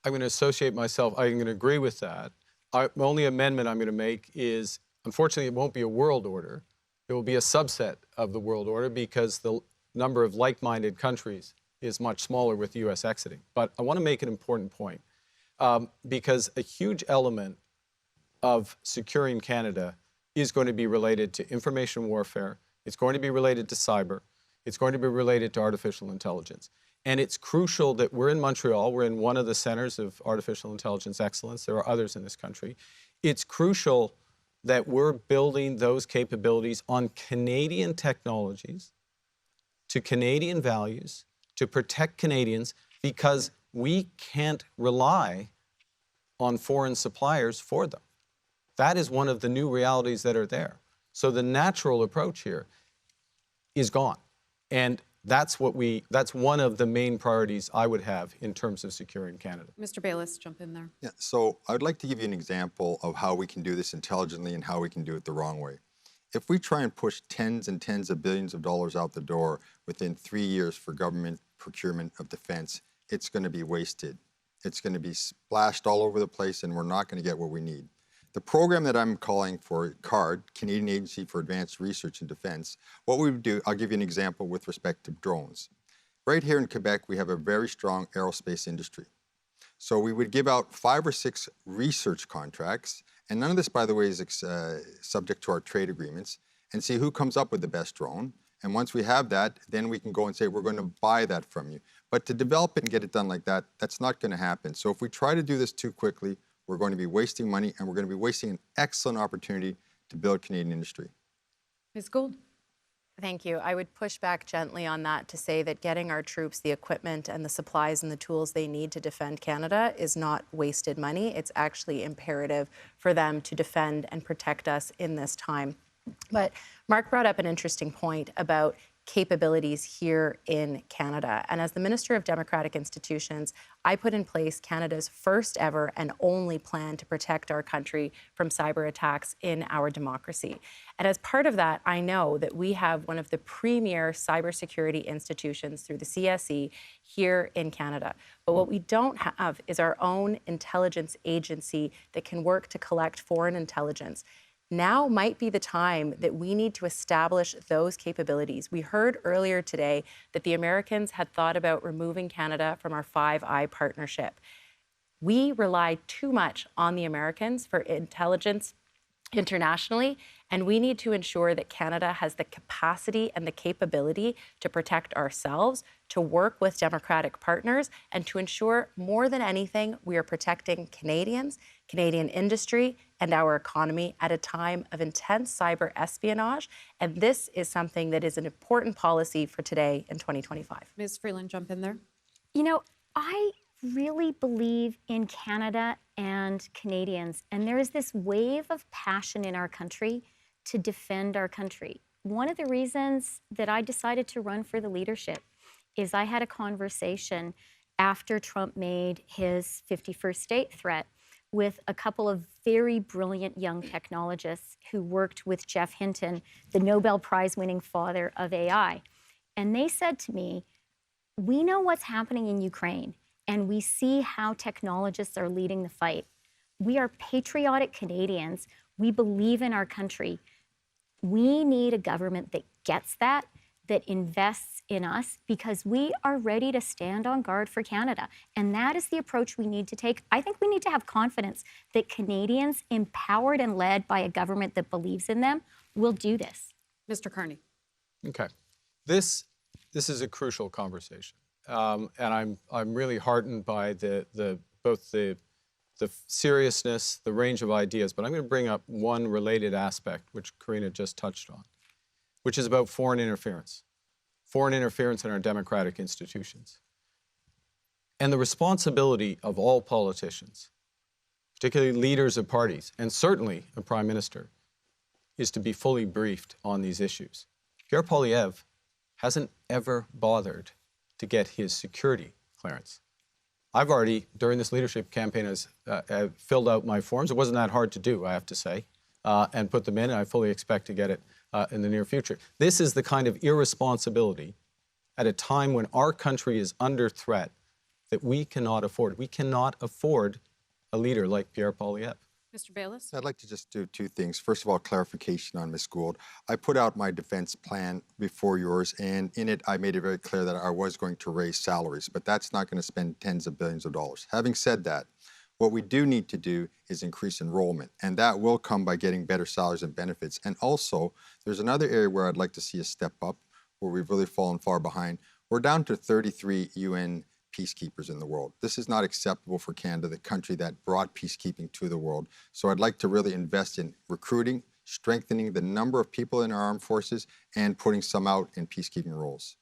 going to associate myself, I'm going to agree with that. The only amendment I'm going to make is, unfortunately, it won't be a world order. It will be a subset of the world order because the number of like-minded countries is much smaller with the U.S. exiting. But I want to make an important point because a huge element of securing Canada is going to be related to information warfare. It's going to be related to cyber. It's going to be related to artificial intelligence. And it's crucial that we're in Montreal. We're in one of the centers of artificial intelligence excellence. There are others in this country. It's crucial that we're building those capabilities on Canadian technologies, to Canadian values, to protect Canadians, because we can't rely on foreign suppliers for them. That is one of the new realities that are there. So the natural approach here is gone. And that's one of the main priorities I would have in terms of securing Canada. Mr. Baylis, jump in there. Yeah, so I'd like to give you an example of how we can do this intelligently and how we can do it the wrong way. If we try and push tens and tens of billions of dollars out the door within 3 years for government procurement of defense, it's going to be wasted. It's going to be splashed all over the place and we're not going to get what we need. The program that I'm calling for, CARD, Canadian Agency for Advanced Research and Defense, what we would do, I'll give you an example with respect to drones. Right here in Quebec, we have a very strong aerospace industry. So we would give out 5 or 6 research contracts, and none of this, by the way, is subject to our trade agreements, and see who comes up with the best drone. And once we have that, then we can go and say, we're going to buy that from you. But to develop it and get it done like that, that's not going to happen. So if we try to do this too quickly, we're going to be wasting money, and we're going to be wasting an excellent opportunity to build Canadian industry. Ms. Gould. Thank you. I would push back gently on that to say that getting our troops the equipment and the supplies and the tools they need to defend Canada is not wasted money. It's actually imperative for them to defend and protect us in this time. But Mark brought up an interesting point about capabilities here in Canada. And as the Minister of Democratic Institutions, I put in place Canada's first ever and only plan to protect our country from cyber attacks in our democracy. And as part of that, I know that we have one of the premier cybersecurity institutions through the CSE here in Canada. But what we don't have is our own intelligence agency that can work to collect foreign intelligence. Now might be the time that we need to establish those capabilities. We heard earlier today that the Americans had thought about removing Canada from our Five Eye partnership. We rely too much on the Americans for intelligence internationally, and we need to ensure that Canada has the capacity and the capability to protect ourselves, to work with democratic partners, and to ensure more than anything, we are protecting Canadians, Canadian industry, and our economy at a time of intense cyber espionage. And this is something that is an important policy for today in 2025. Ms. Freeland, jump in there. You know, I really believe in Canada and Canadians, and there is this wave of passion in our country to defend our country. One of the reasons that I decided to run for the leadership is I had a conversation after Trump made his 51st state threat with a couple of very brilliant young technologists who worked with Jeff Hinton, the Nobel Prize-winning father of AI. And they said to me, we know what's happening in Ukraine, and we see how technologists are leading the fight. We are patriotic Canadians. We believe in our country. We need a government that gets that invests in us, because we are ready to stand on guard for Canada. And that is the approach we need to take. I think we need to have confidence that Canadians, empowered and led by a government that believes in them, will do this. Mr. Carney. Okay. This is a crucial conversation. And I'm really heartened by both the seriousness, the range of ideas, but I'm going to bring up one related aspect, which Karina just touched on, which is about foreign interference in our democratic institutions. And the responsibility of all politicians, particularly leaders of parties, and certainly a prime minister, is to be fully briefed on these issues. Pierre Poilievre hasn't ever bothered to get his security clearance. I've already, during this leadership campaign, filled out my forms. It wasn't that hard to do, I have to say, and put them in, and I fully expect to get it in the near future. This is the kind of irresponsibility at a time when our country is under threat that we cannot afford. We cannot afford a leader like Pierre Poilievre. Mr. Baylis? I'd like to just do two things. First of all, clarification on Ms. Gould. I put out my defense plan before yours, and in it, I made it very clear that I was going to raise salaries, but that's not going to spend tens of billions of dollars. Having said that, what we do need to do is increase enrollment, and that will come by getting better salaries and benefits. And also, there's another area where I'd like to see us step up, where we've really fallen far behind. We're down to 33 UN peacekeepers in the world. This is not acceptable for Canada, the country that brought peacekeeping to the world. So I'd like to really invest in recruiting, strengthening the number of people in our armed forces, and putting some out in peacekeeping roles.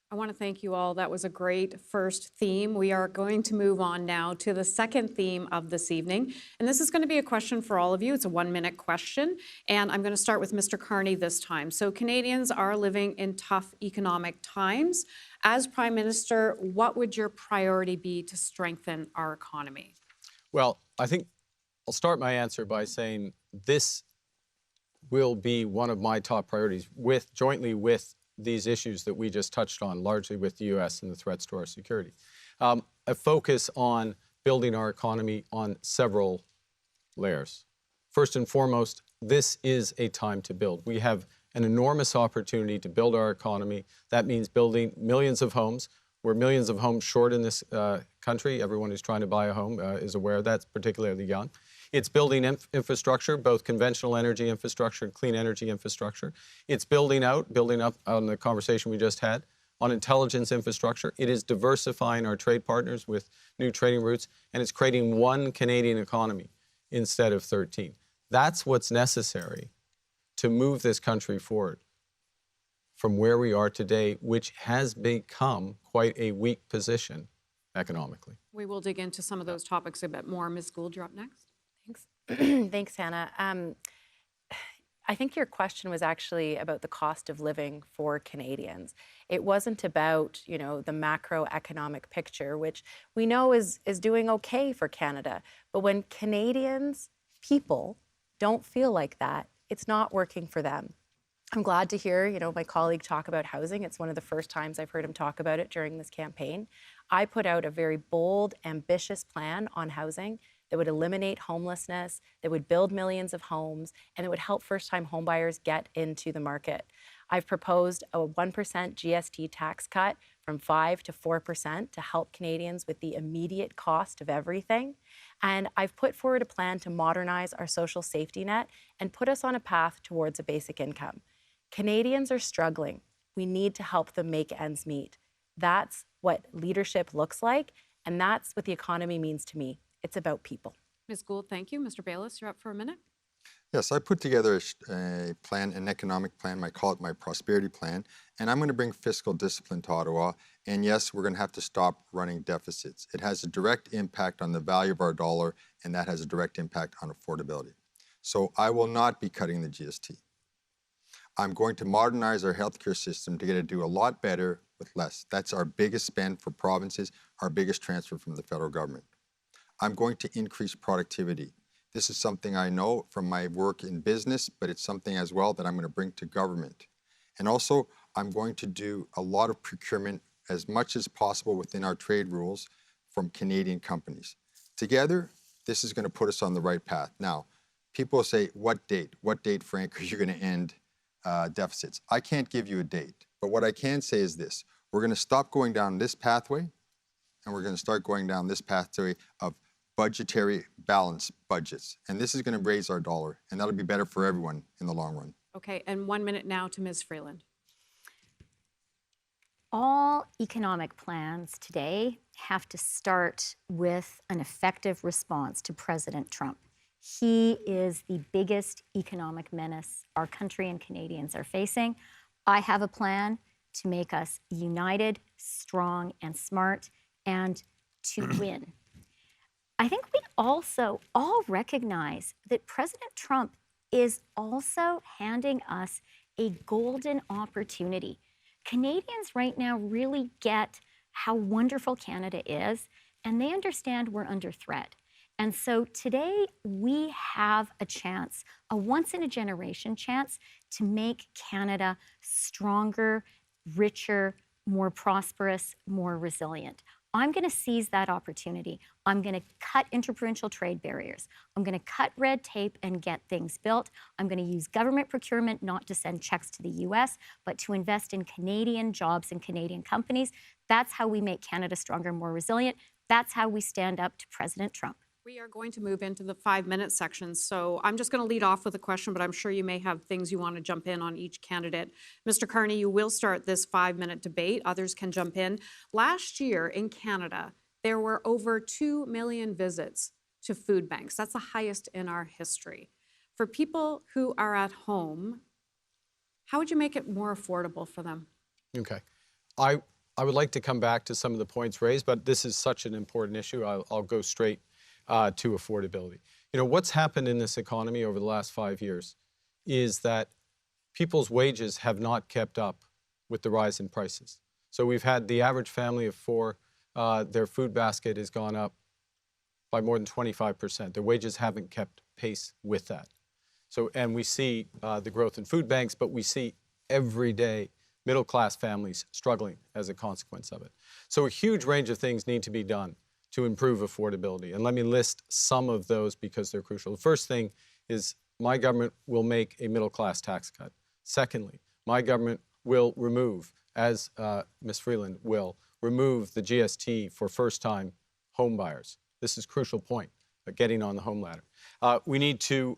I want to thank you all. That was a great first theme. We are going to move on now to the second theme of this evening. And this is going to be a question for all of you. It's a 1-minute question. And I'm going to start with Mr. Carney this time. So Canadians are living in tough economic times. As Prime Minister, what would your priority be to strengthen our economy? Well, I think I'll start my answer by saying this will be one of my top priorities, jointly with these issues that we just touched on, largely with the U.S. and the threats to our security. A focus on building our economy on several layers. First and foremost, this is a time to build. We have an enormous opportunity to build our economy. That means building millions of homes. We're millions of homes short in this country. Everyone who's trying to buy a home is aware of that, particularly the young. It's building infrastructure, both conventional energy infrastructure and clean energy infrastructure. It's building up on the conversation we just had, on intelligence infrastructure. It is diversifying our trade partners with new trading routes, and it's creating one Canadian economy instead of 13. That's what's necessary to move this country forward from where we are today, which has become quite a weak position economically. We will dig into some of those topics a bit more. Ms. Gould, you're up next. Thanks. Thanks, Hannah. I think your question was actually about the cost of living for Canadians. It wasn't about, the macroeconomic picture, which we know is doing okay for Canada. But when Canadians, people, don't feel like that, it's not working for them. I'm glad to hear, my colleague talk about housing. It's one of the first times I've heard him talk about it during this campaign. I put out a very bold, ambitious plan on housing that would eliminate homelessness, that would build millions of homes, and that would help first-time homebuyers get into the market. I've proposed a 1% GST tax cut from 5 to 4% to help Canadians with the immediate cost of everything. And I've put forward a plan to modernize our social safety net and put us on a path towards a basic income. Canadians are struggling. We need to help them make ends meet. That's what leadership looks like, and that's what the economy means to me. It's about people. Ms. Gould, thank you. Mr. Baylis, you're up for a minute. Yes, I put together a plan, an economic plan. I call it my prosperity plan, and I'm going to bring fiscal discipline to Ottawa. And yes, we're going to have to stop running deficits. It has a direct impact on the value of our dollar, and that has a direct impact on affordability. So I will not be cutting the GST. I'm going to modernize our healthcare system to get it to do a lot better with less. That's our biggest spend for provinces, our biggest transfer from the federal government. I'm going to increase productivity. This is something I know from my work in business, but it's something as well that I'm going to bring to government. And also, I'm going to do a lot of procurement as much as possible within our trade rules from Canadian companies. Together, this is going to put us on the right path. Now, people say, what date? What date, Frank, are you going to end deficits? I can't give you a date, but what I can say is this. We're going to stop going down this pathway, and we're going to start going down this pathway of budgetary balanced budgets. And this is going to raise our dollar, and that'll be better for everyone in the long run. Okay, and 1 minute now to Ms. Freeland. All economic plans today have to start with an effective response to President Trump. He is the biggest economic menace our country and Canadians are facing. I have a plan to make us united, strong, and smart, and to win. I think we also all recognize that President Trump is also handing us a golden opportunity. Canadians right now really get how wonderful Canada is, and they understand we're under threat. And so today we have a chance, a once-in-a-generation chance, to make Canada stronger, richer, more prosperous, more resilient. I'm going to seize that opportunity. I'm going to cut interprovincial trade barriers. I'm going to cut red tape and get things built. I'm going to use government procurement not to send checks to the US, but to invest in Canadian jobs and Canadian companies. That's how we make Canada stronger, more resilient. That's how we stand up to President Trump. We are going to move into the 5-minute section, so I'm just going to lead off with a question, but I'm sure you may have things you want to jump in on each candidate. Mr. Carney, you will start this 5-minute debate. Others can jump in. Last year in Canada, there were over 2 million visits to food banks. That's the highest in our history. For people who are at home, how would you make it more affordable for them? Okay. I would like to come back to some of the points raised, but this is such an important issue. I'll go straight to affordability. What's happened in this economy over the last 5 years is that people's wages have not kept up with the rise in prices. So we've had the average family of 4, their food basket has gone up by more than 25%. Their wages haven't kept pace with that. So, and we see the growth in food banks, but we see every day middle-class families struggling as a consequence of it. So a huge range of things need to be done to improve affordability. And let me list some of those because they're crucial. The first thing is my government will make a middle-class tax cut. Secondly, my government will remove, as Ms. Freeland will, remove the GST for first-time home buyers. This is a crucial point, getting on the home ladder. We need to,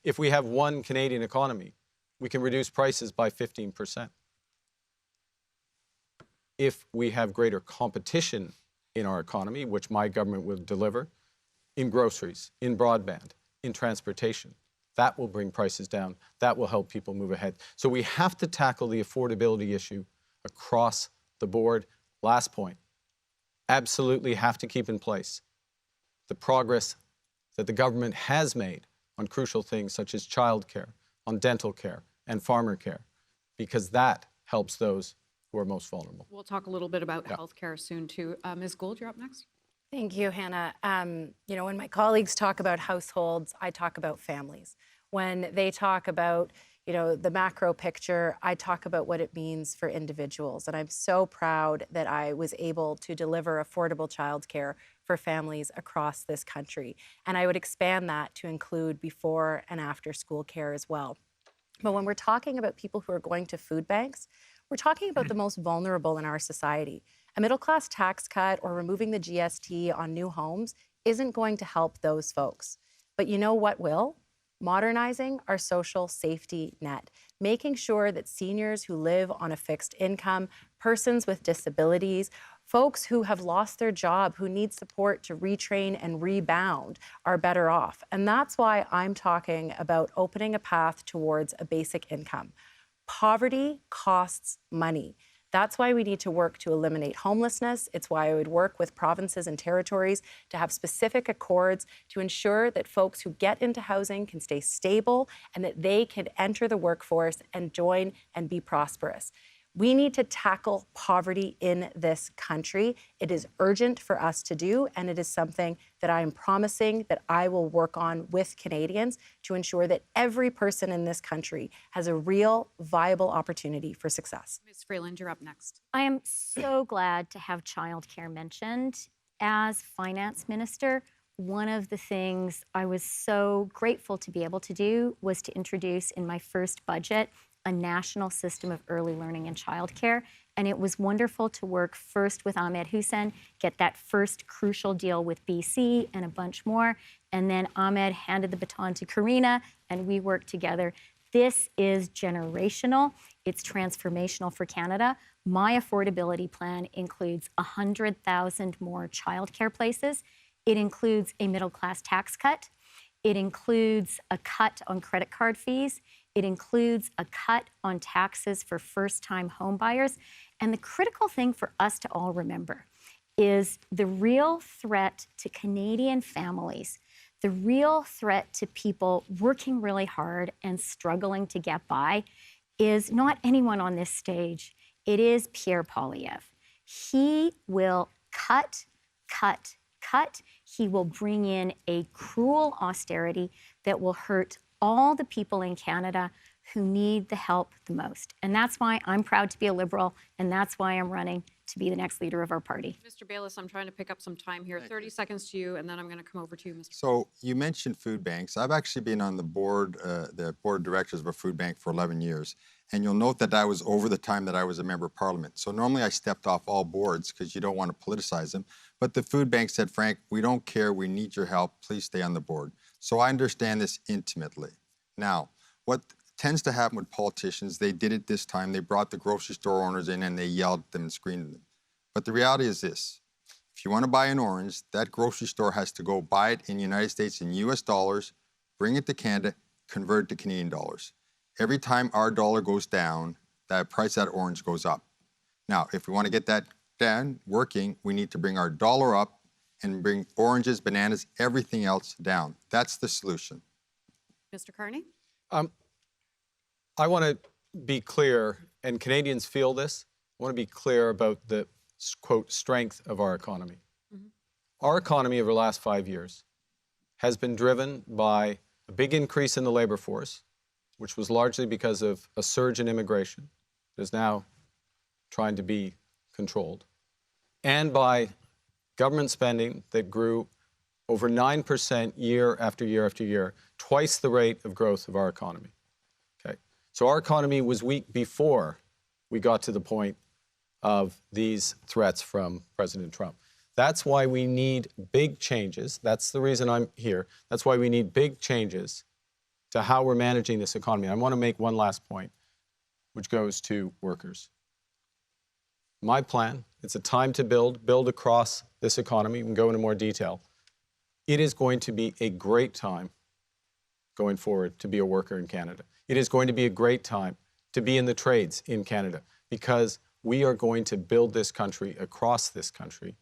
if we have one Canadian economy, we can reduce prices by 15%. If we have greater competition in our economy, which my government will deliver, in groceries, in broadband, in transportation, that will bring prices down. That will help people move ahead. So we have to tackle the affordability issue across the board. Last point, absolutely have to keep in place the progress that the government has made on crucial things such as childcare, on dental care and farmer care, because that helps those who are most vulnerable. We'll talk a little bit about healthcare soon too. Ms. Gould, you're up next. Thank you, Hannah. You know, when my colleagues talk about households, I talk about families. When they talk about, you know, the macro picture, I talk about what it means for individuals. And I'm so proud that I was able to deliver affordable childcare for families across this country. And I would expand that to include before and after school care as well. But when we're talking about people who are going to food banks, we're talking about the most vulnerable in our society. A middle-class tax cut or removing the GST on new homes isn't going to help those folks. But you know what will? Modernizing our social safety net, making sure that seniors who live on a fixed income, persons with disabilities, folks who have lost their job, who need support to retrain and rebound, are better off. And that's why I'm talking about opening a path towards a basic income. Poverty costs money. That's why we need to work to eliminate homelessness. It's why I would work with provinces and territories to have specific accords to ensure that folks who get into housing can stay stable and that they can enter the workforce and join and be prosperous. We need to tackle poverty in this country. It is urgent for us to do, and it is something that I am promising that I will work on with Canadians to ensure that every person in this country has a real, viable opportunity for success. Ms. Freeland, you're up next. I am so glad to have childcare mentioned. As finance minister, one of the things I was so grateful to be able to do was to introduce in my first budget a national system of early learning and childcare. And it was wonderful to work first with Ahmed Hussein, get that first crucial deal with BC and a bunch more. And then Ahmed handed the baton to Karina, and we worked together. This is generational. It's transformational for Canada. My affordability plan includes 100,000 more childcare places. It includes a middle-class tax cut. It includes a cut on credit card fees. It includes a cut on taxes for first-time home buyers. And the critical thing for us to all remember is the real threat to Canadian families, the real threat to people working really hard and struggling to get by is not anyone on this stage. It is Pierre Poilievre. He will cut. He will bring in a cruel austerity that will hurt all the people in Canada who need the help the most. And that's why I'm proud to be a Liberal, and that's why I'm running to be the next leader of our party. Mr. Baylis, I'm trying to pick up some time here. 30 seconds to you, and then I'm going to come over to you, Mr. So you mentioned food banks. I've actually been on the board of directors of a food bank for 11 years. And you'll note that was over the time that I was a member of parliament. So normally I stepped off all boards because you don't want to politicize them. But the food bank said, Frank, we don't care. We need your help. Please stay on the board. So I understand this intimately. Now, what tends to happen with politicians, they did it this time. They brought the grocery store owners in and they yelled at them and screamed at them. But the reality is this. If you want to buy an orange, that grocery store has to go buy it in the United States in US dollars, bring it to Canada, convert it to Canadian dollars. Every time our dollar goes down, that price of that orange goes up. Now, if we want to get that down, working, we need to bring our dollar up and bring oranges, bananas, everything else down. That's the solution. Mr. Carney? I want to be clear, and Canadians feel this. I want to be clear about the, quote, strength of our economy. Our economy over the last 5 years has been driven by a big increase in the labor force, which was largely because of a surge in immigration that is now trying to be controlled, and by government spending that grew over 9% year after year after year, twice the rate of growth of our economy. Okay? So our economy was weak before we got to the point of these threats from President Trump. That's why we need big changes. That's the reason I'm here. That's why we need big changes to how we're managing this economy. I want to make one last point, which goes to workers. My plan, it's a time to build across this economy. We can go into more detail. It is going to be a great time going forward to be a worker in Canada. It is going to be a great time to be in the trades in Canada because we are going to build this country across this country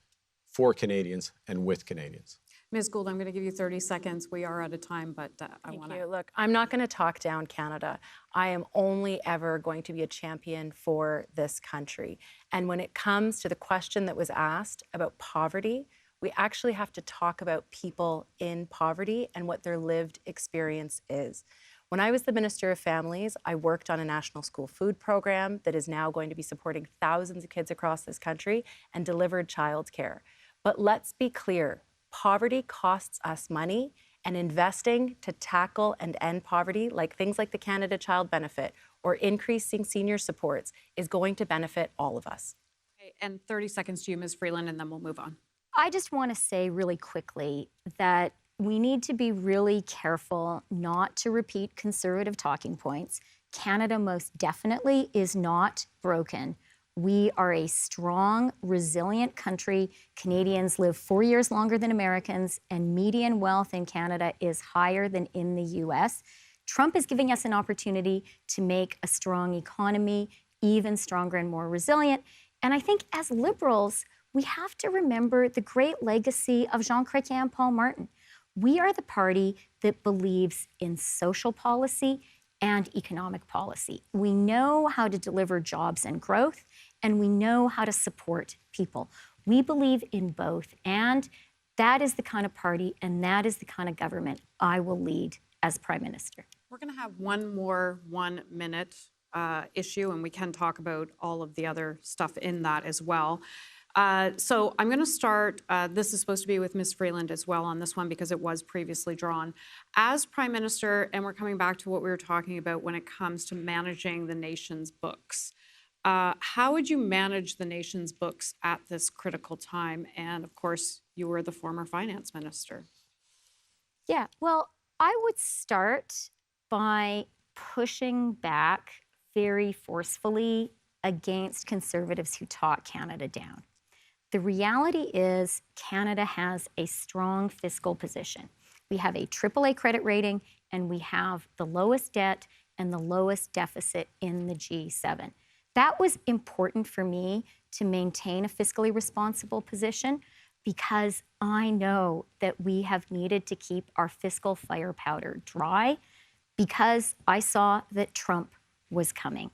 for Canadians and with Canadians. Ms. Gould, I'm going to give you 30 seconds. We are out of time, but I want Thank you. to. Look, I'm not going to talk down Canada. I am only ever going to be a champion for this country. And when it comes to the question that was asked about poverty, we actually have to talk about people in poverty and what their lived experience is. When I was the Minister of Families, I worked on a national school food program that is now going to be supporting thousands of kids across this country and delivered childcare. But let's be clear, poverty costs us money, and investing to tackle and end poverty, like things like the Canada Child Benefit or increasing senior supports, is going to benefit all of us. Okay, and 30 seconds to you, Ms. Freeland, and then we'll move on. I just want to say really quickly that we need to be really careful not to repeat conservative talking points. Canada most definitely is not broken. We are a strong, resilient country. Canadians live 4 years longer than Americans, and median wealth in Canada is higher than in the US. Trump is giving us an opportunity to make a strong economy even stronger and more resilient. And I think as Liberals, we have to remember the great legacy of Jean Chrétien and Paul Martin. We are the party that believes in social policy and economic policy. We know how to deliver jobs and growth, and we know how to support people. We believe in both, and that is the kind of party and that is the kind of government I will lead as Prime Minister. We're going to have one more 1 minute issue, and we can talk about all of the other stuff in that as well. So I'm going to start, this is supposed to be with Ms. Freeland as well on this one because it was previously drawn. As Prime Minister, and we're coming back to what we were talking about when it comes to managing the nation's books, how would you manage the nation's books at this critical time? And of course, you were the former finance minister. Yeah, well, I would start by pushing back very forcefully against conservatives who talk Canada down. The reality is Canada has a strong fiscal position. We have a AAA credit rating, and we have the lowest debt and the lowest deficit in the G7. That was important for me to maintain a fiscally responsible position because I know that we have needed to keep our fiscal firepower dry because I saw that Trump was coming.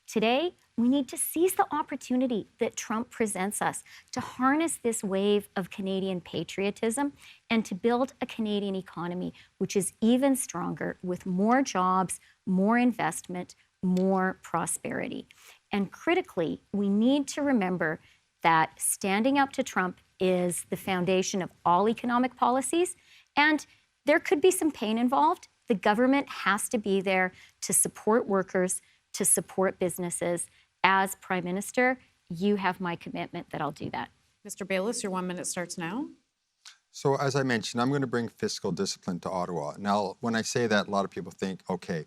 Today, we need to seize the opportunity that Trump presents us to harness this wave of Canadian patriotism and to build a Canadian economy which is even stronger with more jobs, more investment, more prosperity. And critically, we need to remember that standing up to Trump is the foundation of all economic policies, and there could be some pain involved. The government has to be there to support workers, to support businesses. As Prime Minister, you have my commitment that I'll do that. Mr. Baylis, your 1 minute starts now. So as I mentioned, I'm going to bring fiscal discipline to Ottawa. Now, when I say that, a lot of people think, okay,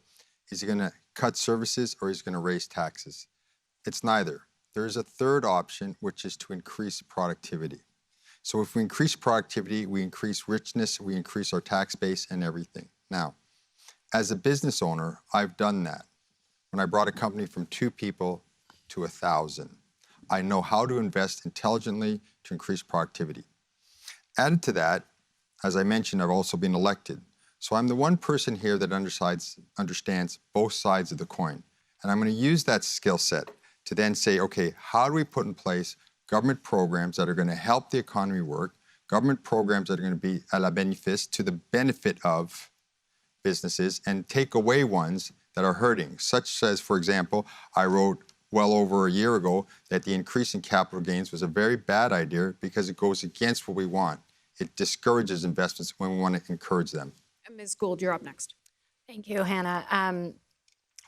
is he going to cut services or is he going to raise taxes? It's neither. There's a third option, which is to increase productivity. So if we increase productivity, we increase richness, we increase our tax base and everything. Now, as a business owner, I've done that. When I brought a company from 2 people to 1,000, I know how to invest intelligently to increase productivity. Added to that, as I mentioned, I've also been elected. So I'm the one person here that understands both sides of the coin. And I'm going to use that skill set to then say, okay, how do we put in place government programs that are going to help the economy work, government programs that are going to be à la bénéfice, to the benefit of businesses, and take away ones that are hurting, such as, for example, I wrote well over a year ago that the increase in capital gains was a very bad idea because it goes against what we want. It discourages investments when we want to encourage them. And Ms. Gould, you're up next. Thank you, Hannah.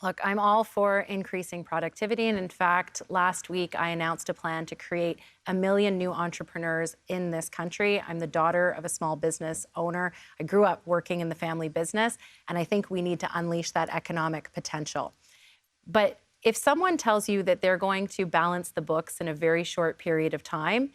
Look, I'm all for increasing productivity. And in fact, last week, I announced a plan to create 1 million new entrepreneurs in this country. I'm the daughter of a small business owner. I grew up working in the family business, and I think we need to unleash that economic potential. But if someone tells you that they're going to balance the books in a very short period of time,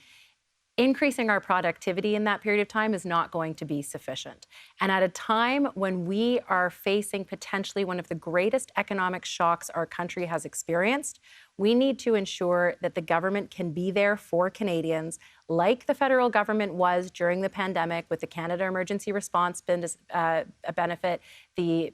increasing our productivity in that period of time is not going to be sufficient. And at a time when we are facing potentially one of the greatest economic shocks our country has experienced, we need to ensure that the government can be there for Canadians, like the federal government was during the pandemic with the Canada Emergency Response Benefit, the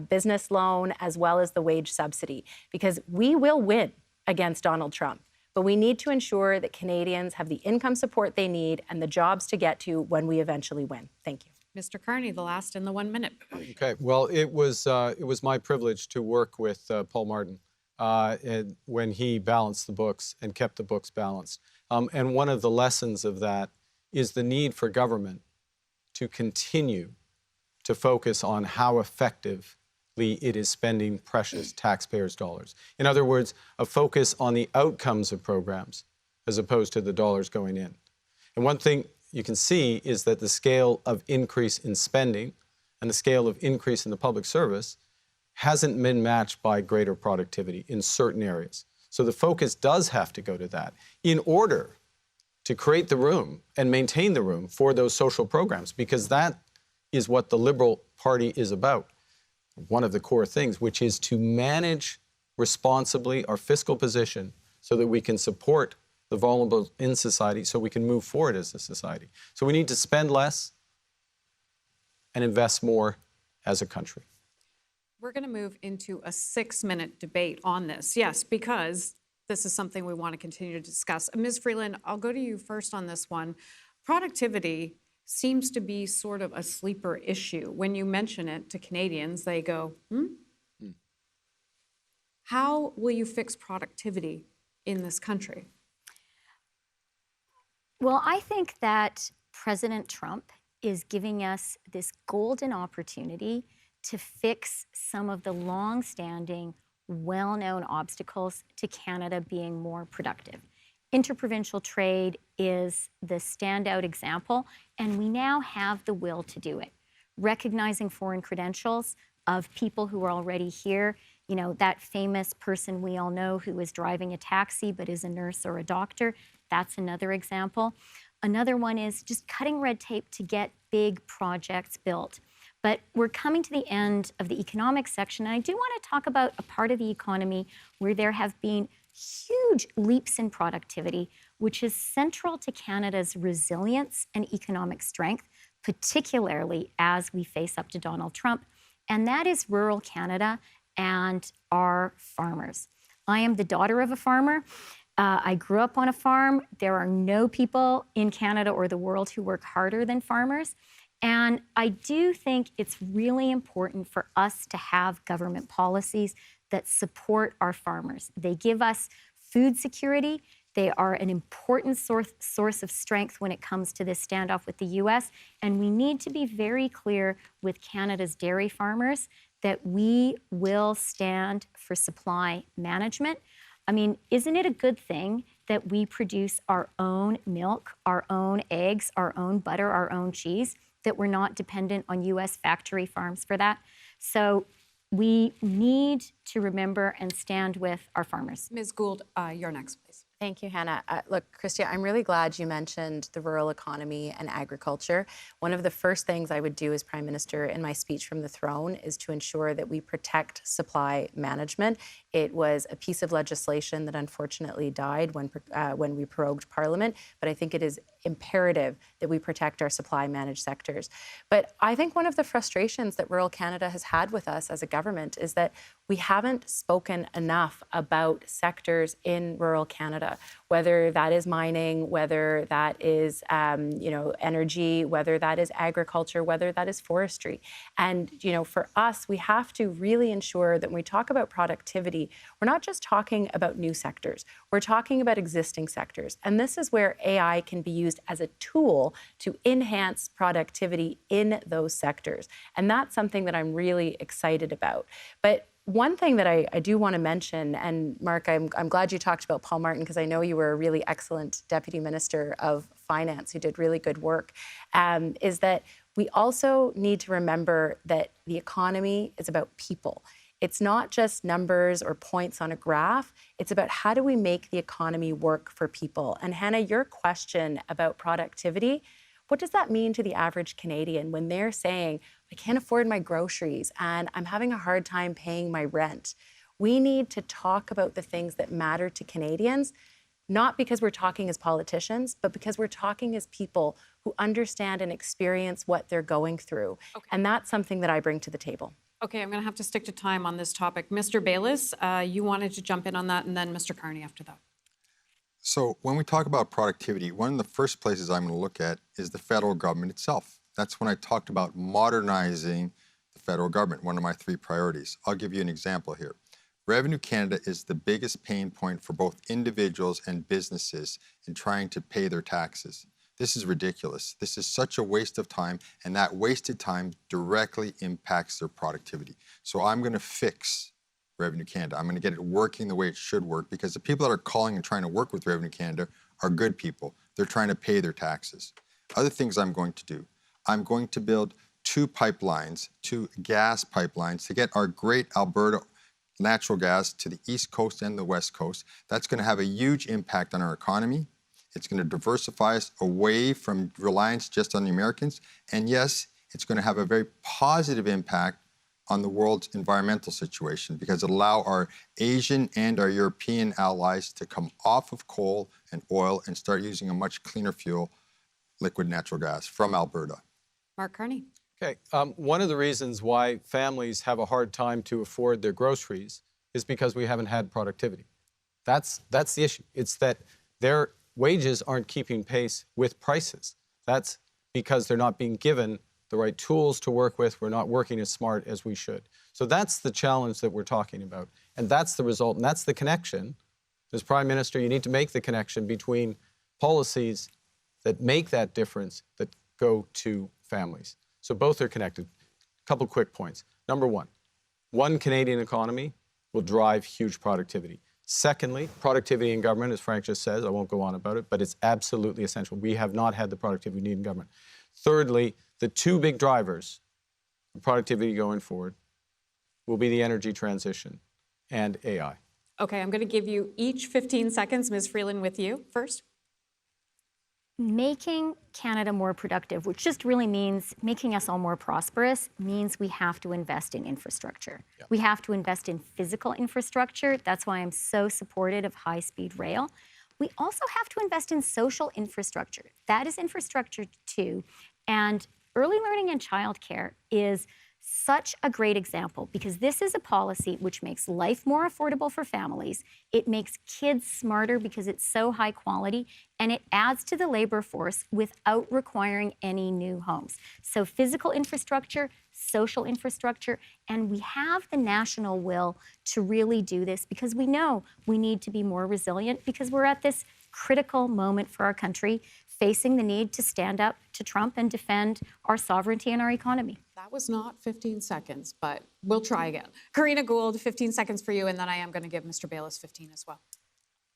business loan, as well as the wage subsidy, because we will win against Donald Trump. But we need to ensure that Canadians have the income support they need and the jobs to get to when we eventually win. Thank you. Mr. Carney, the last in the 1 minute. Okay. Well, it was my privilege to work with Paul Martin when he balanced the books and kept the books balanced. And one of the lessons of that is the need for government to continue to focus on how effectively it is spending precious taxpayers' dollars. In other words, a focus on the outcomes of programs as opposed to the dollars going in. And one thing you can see is that the scale of increase in spending and the scale of increase in the public service hasn't been matched by greater productivity in certain areas. So the focus does have to go to that in order to create the room and maintain the room for those social programs, because that is what the Liberal Party is about. One of the core things, which is to manage responsibly our fiscal position so that we can support the vulnerable in society, so we can move forward as a society. So we need to spend less and invest more as a country. We're going to move into a 6-minute debate on this. Yes, because this is something we want to continue to discuss. Ms. Freeland, I'll go to you first on this one. Productivity seems to be sort of a sleeper issue. When you mention it to Canadians, they go, How will you fix productivity in this country? Well, I think that President Trump is giving us this golden opportunity to fix some of the long-standing, well-known obstacles to Canada being more productive. Interprovincial trade is the standout example, and we now have the will to do it. Recognizing foreign credentials of people who are already here, you know, that famous person we all know who is driving a taxi but is a nurse or a doctor, that's another example. Another one is just cutting red tape to get big projects built. But we're coming to the end of the economic section, and I do want to talk about a part of the economy where there have been huge leaps in productivity, which is central to Canada's resilience and economic strength, particularly as we face up to Donald Trump, and that is rural Canada and our farmers. I am the daughter of a farmer. I grew up on a farm. There are no people in Canada or the world who work harder than farmers. And I do think it's really important for us to have government policies that support our farmers. They give us food security. They are an important source of strength when it comes to this standoff with the US. And we need to be very clear with Canada's dairy farmers that we will stand for supply management. I mean, isn't it a good thing that we produce our own milk, our own eggs, our own butter, our own cheese, that we're not dependent on US factory farms for that? So we need to remember and stand with our farmers. Ms. Gould, you're next, please. Thank you, Hannah. Look, Chrystia, I'm really glad you mentioned the rural economy and agriculture. One of the first things I would do as Prime Minister in my speech from the throne is to ensure that we protect supply management. It was a piece of legislation that unfortunately died when we prorogued Parliament, but I think it is imperative that we protect our supply managed sectors. But I think one of the frustrations that rural Canada has had with us as a government is that we haven't spoken enough about sectors in rural Canada, whether that is mining, whether that is energy, whether that is agriculture, whether that is forestry. And for us, we have to really ensure that when we talk about productivity, we're not just talking about new sectors, we're talking about existing sectors. And this is where AI can be used as a tool to enhance productivity in those sectors. And that's something that I'm really excited about. But one thing that I do want to mention, and Mark, I'm glad you talked about Paul Martin, because I know you were a really excellent Deputy Minister of Finance who did really good work, is that we also need to remember that the economy is about people. It's not just numbers or points on a graph. It's about how do we make the economy work for people. And Hannah, your question about productivity, what does that mean to the average Canadian when they're saying, I can't afford my groceries and I'm having a hard time paying my rent? We need to talk about the things that matter to Canadians. not because we're talking as politicians, but because we're talking as people who understand and experience what they're going through. Okay. And that's something that I bring to the table. Okay, I'm going to have to stick to time on this topic. Mr. Baylis, you wanted to jump in on that, and then Mr. Carney after that. So when we talk about productivity, one of the first places I'm going to look at is the federal government itself. That's when I talked about modernizing the federal government, one of my 3 priorities. I'll give you an example here. Revenue Canada is the biggest pain point for both individuals and businesses in trying to pay their taxes. This is ridiculous. This is such a waste of time, and that wasted time directly impacts their productivity. So I'm going to fix Revenue Canada. I'm going to get it working the way it should work, because the people that are calling and trying to work with Revenue Canada are good people. They're trying to pay their taxes. Other things I'm going to do. I'm going to build 2 pipelines, 2 gas pipelines to get our great Alberta natural gas to the East Coast and the West Coast. That's going to have a huge impact on our economy. It's going to diversify us away from reliance just on the Americans. And yes, it's going to have a very positive impact on the world's environmental situation, because it'll allow our Asian and our European allies to come off of coal and oil and start using a much cleaner fuel, liquid natural gas from Alberta. Mark Carney. Okay, one of the reasons why families have a hard time to afford their groceries is because we haven't had productivity. That's the issue. It's that their wages aren't keeping pace with prices. That's because they're not being given the right tools to work with. We're not working as smart as we should. So that's the challenge that we're talking about. And that's the result, and that's the connection. As Prime Minister, you need to make the connection between policies that make that difference that go to families. So both are connected. A couple quick points. Number one Canadian economy will drive huge productivity. Secondly, productivity in government, as Frank just says, I won't go on about it, but it's absolutely essential. We have not had the productivity we need in government. Thirdly, the 2 big drivers of productivity going forward will be the energy transition and AI. Okay, I'm going to give you each 15 seconds. Ms. Freeland, with you first. Making Canada more productive, which just really means making us all more prosperous, means we have to invest in infrastructure. Yeah. We have to invest in physical infrastructure. That's why I'm so supportive of high-speed rail. We also have to invest in social infrastructure. That is infrastructure too. And early learning and childcare is such a great example, because this is a policy which makes life more affordable for families. It makes kids smarter because it's so high quality, and it adds to the labor force without requiring any new homes. So physical infrastructure, social infrastructure, and we have the national will to really do this, because we know we need to be more resilient, because we're at this critical moment for our country, facing the need to stand up to Trump and defend our sovereignty and our economy. That was not 15 seconds, but we'll try again. Karina Gould, 15 seconds for you, and then I am going to give Mr. Baylis 15 as well.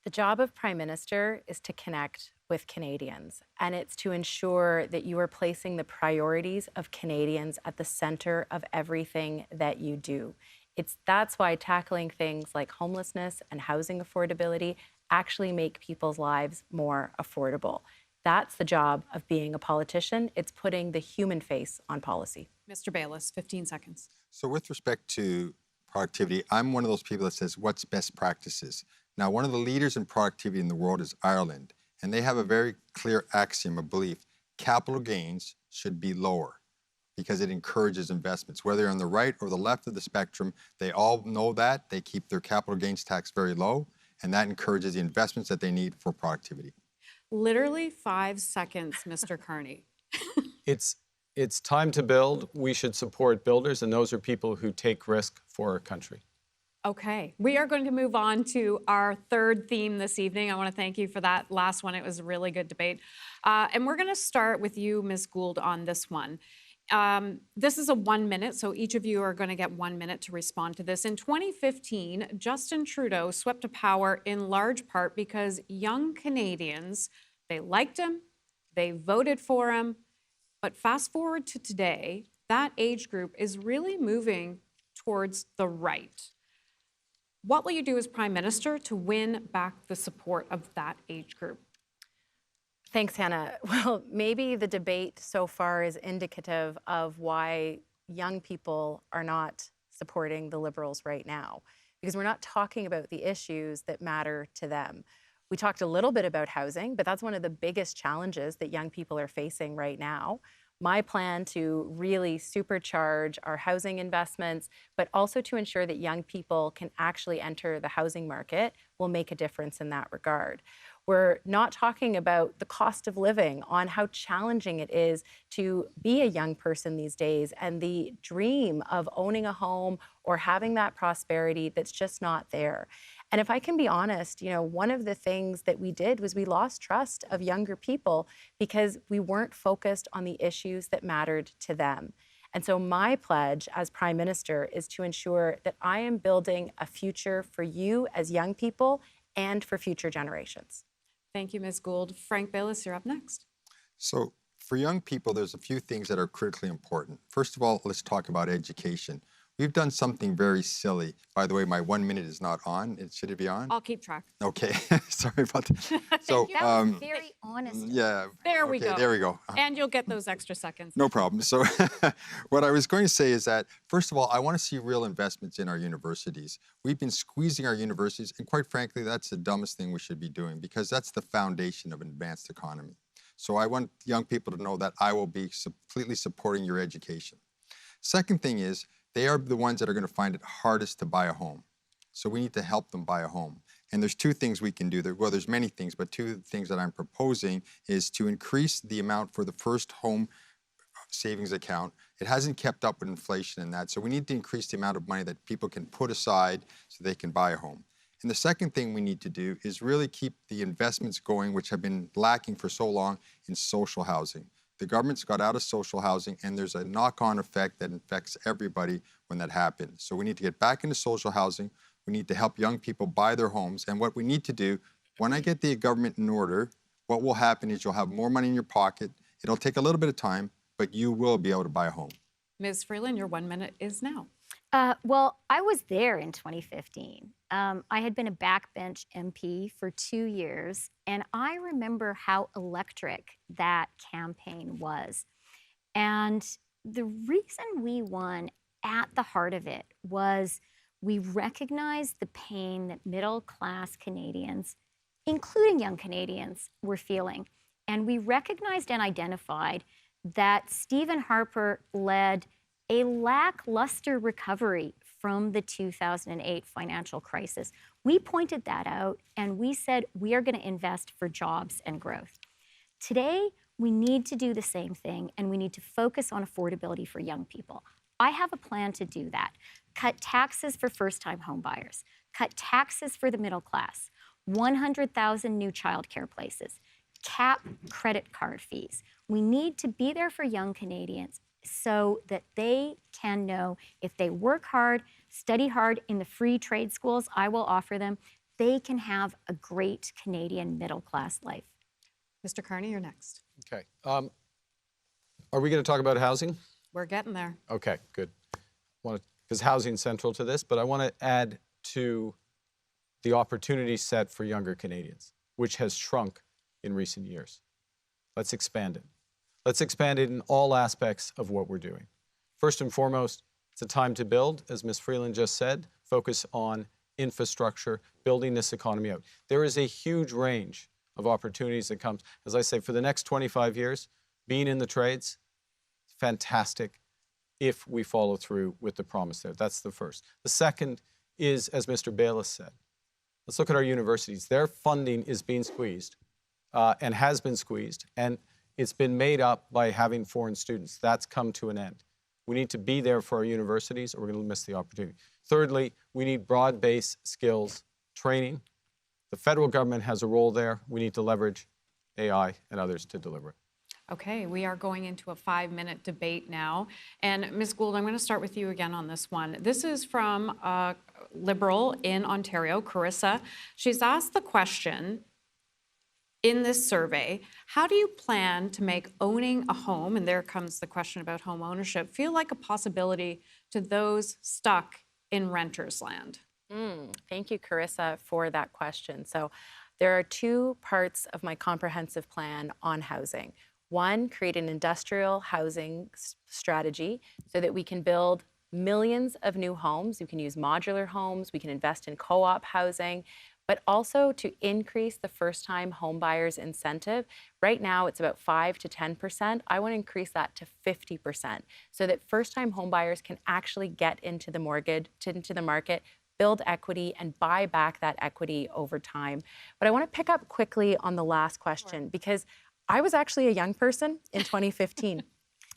The job of Prime Minister is to connect with Canadians, and it's to ensure that you are placing the priorities of Canadians at the center of everything that you do. That's why tackling things like homelessness and housing affordability actually make people's lives more affordable. That's the job of being a politician. It's putting the human face on policy. Mr. Baylis, 15 seconds. So with respect to productivity, I'm one of those people that says, what's best practices? Now, one of the leaders in productivity in the world is Ireland, and they have a very clear axiom of belief. Capital gains should be lower because it encourages investments. Whether you're on the right or the left of the spectrum, they all know that. They keep their capital gains tax very low, and that encourages the investments that they need for productivity. Literally 5 seconds, Mr. Carney. It's time to build. We should support builders, and those are people who take risk for our country. Okay, we are going to move on to our third theme this evening. I want to thank you for that last one. It was a really good debate. And we're going to start with you, Ms. Gould, on this one. This is a 1 minute, so each of you are going to get 1 minute to respond to this. In 2015, Justin Trudeau swept to power in large part because young Canadians, they liked him, they voted for him, but fast forward to today, that age group is really moving towards the right. What will you do as Prime Minister to win back the support of that age group? Thanks, Hannah. Well, maybe the debate so far is indicative of why young people are not supporting the Liberals right now, because we're not talking about the issues that matter to them. We talked a little bit about housing, but that's one of the biggest challenges that young people are facing right now. My plan to really supercharge our housing investments, but also to ensure that young people can actually enter the housing market will make a difference in that regard. We're not talking about the cost of living, on how challenging it is to be a young person these days, and the dream of owning a home or having that prosperity that's just not there. And if I can be honest, one of the things that we did was we lost trust of younger people because we weren't focused on the issues that mattered to them. And so my pledge as Prime Minister is to ensure that I am building a future for you as young people and for future generations. Thank you, Ms. Gould. Frank Baylis, you're up next. So for young people, there's a few things that are critically important. First of all, let's talk about education. We've done something very silly. By the way, my 1 minute is not on. Should it be on? I'll keep track. Okay, sorry about that. So, That was very honest. yeah. There we okay, go. There we go. And you'll get those extra seconds. No problem. So what I was going to say is that, first of all, I want to see real investments in our universities. We've been squeezing our universities, and quite frankly, that's the dumbest thing we should be doing, because that's the foundation of an advanced economy. So I want young people to know that I will be completely supporting your education. Second thing is, they are the ones that are going to find it hardest to buy a home. So we need to help them buy a home. And there's two things we can do. Well, there's many things, but two things that I'm proposing is to increase the amount for the first home savings account. It hasn't kept up with inflation and that, so we need to increase the amount of money that people can put aside so they can buy a home. And the second thing we need to do is really keep the investments going, which have been lacking for so long, in social housing. The government's got out of social housing, and there's a knock-on effect that affects everybody when that happens. So we need to get back into social housing. We need to help young people buy their homes. And what we need to do, when I get the government in order, what will happen is you'll have more money in your pocket. It'll take a little bit of time, but you will be able to buy a home. Ms. Freeland, your 1 minute is now. Well, I was there in 2015. I had been a backbench MP for 2 years, and I remember how electric that campaign was. And the reason we won, at the heart of it, was we recognized the pain that middle-class Canadians, including young Canadians, were feeling. And we recognized and identified that Stephen Harper led a lackluster recovery from the 2008 financial crisis. We pointed that out, and we said we are going to invest for jobs and growth. Today, we need to do the same thing, and we need to focus on affordability for young people. I have a plan to do that. Cut taxes for first-time homebuyers. Cut taxes for the middle class. 100,000 new childcare places. Cap credit card fees. We need to be there for young Canadians so that they can know if they work hard, study hard in the free trade schools I will offer them, they can have a great Canadian middle-class life. Mr. Carney, you're next. Okay. Are we going to talk about housing? We're getting there. Okay, good. Because housing is central to this, but I want to add to the opportunity set for younger Canadians, which has shrunk in recent years. Let's expand it. Let's expand it in all aspects of what we're doing. First and foremost, it's a time to build, as Ms. Freeland just said, focus on infrastructure, building this economy out. There is a huge range of opportunities that comes. As I say, for the next 25 years, being in the trades, fantastic if we follow through with the promise there. That's the first. The second is, as Mr. Baylis said, let's look at our universities. Their funding is being squeezed and has been squeezed, and it's been made up by having foreign students. That's come to an end. We need to be there for our universities, or we're going to miss the opportunity. Thirdly, we need broad-based skills training. The federal government has a role there. We need to leverage AI and others to deliver it. Okay, we are going into a 5-minute debate now. And Ms. Gould, I'm going to start with you again on this one. This is from a Liberal in Ontario, Chrystia. She's asked the question in this survey, how do you plan to make owning a home, and there comes the question about home ownership, feel like a possibility to those stuck in renter's land? Thank you, Karina, for that question. So there are two parts of my comprehensive plan on housing. One, create an industrial housing strategy so that we can build millions of new homes. We can use modular homes. We can invest in co-op housing. but also to increase the first-time homebuyers incentive. Right now, it's about 5 to 10%. I want to increase that to 50% so that first-time homebuyers can actually get into the market, build equity, and buy back that equity over time. But I want to pick up quickly on the last question because I was actually a young person in 2015.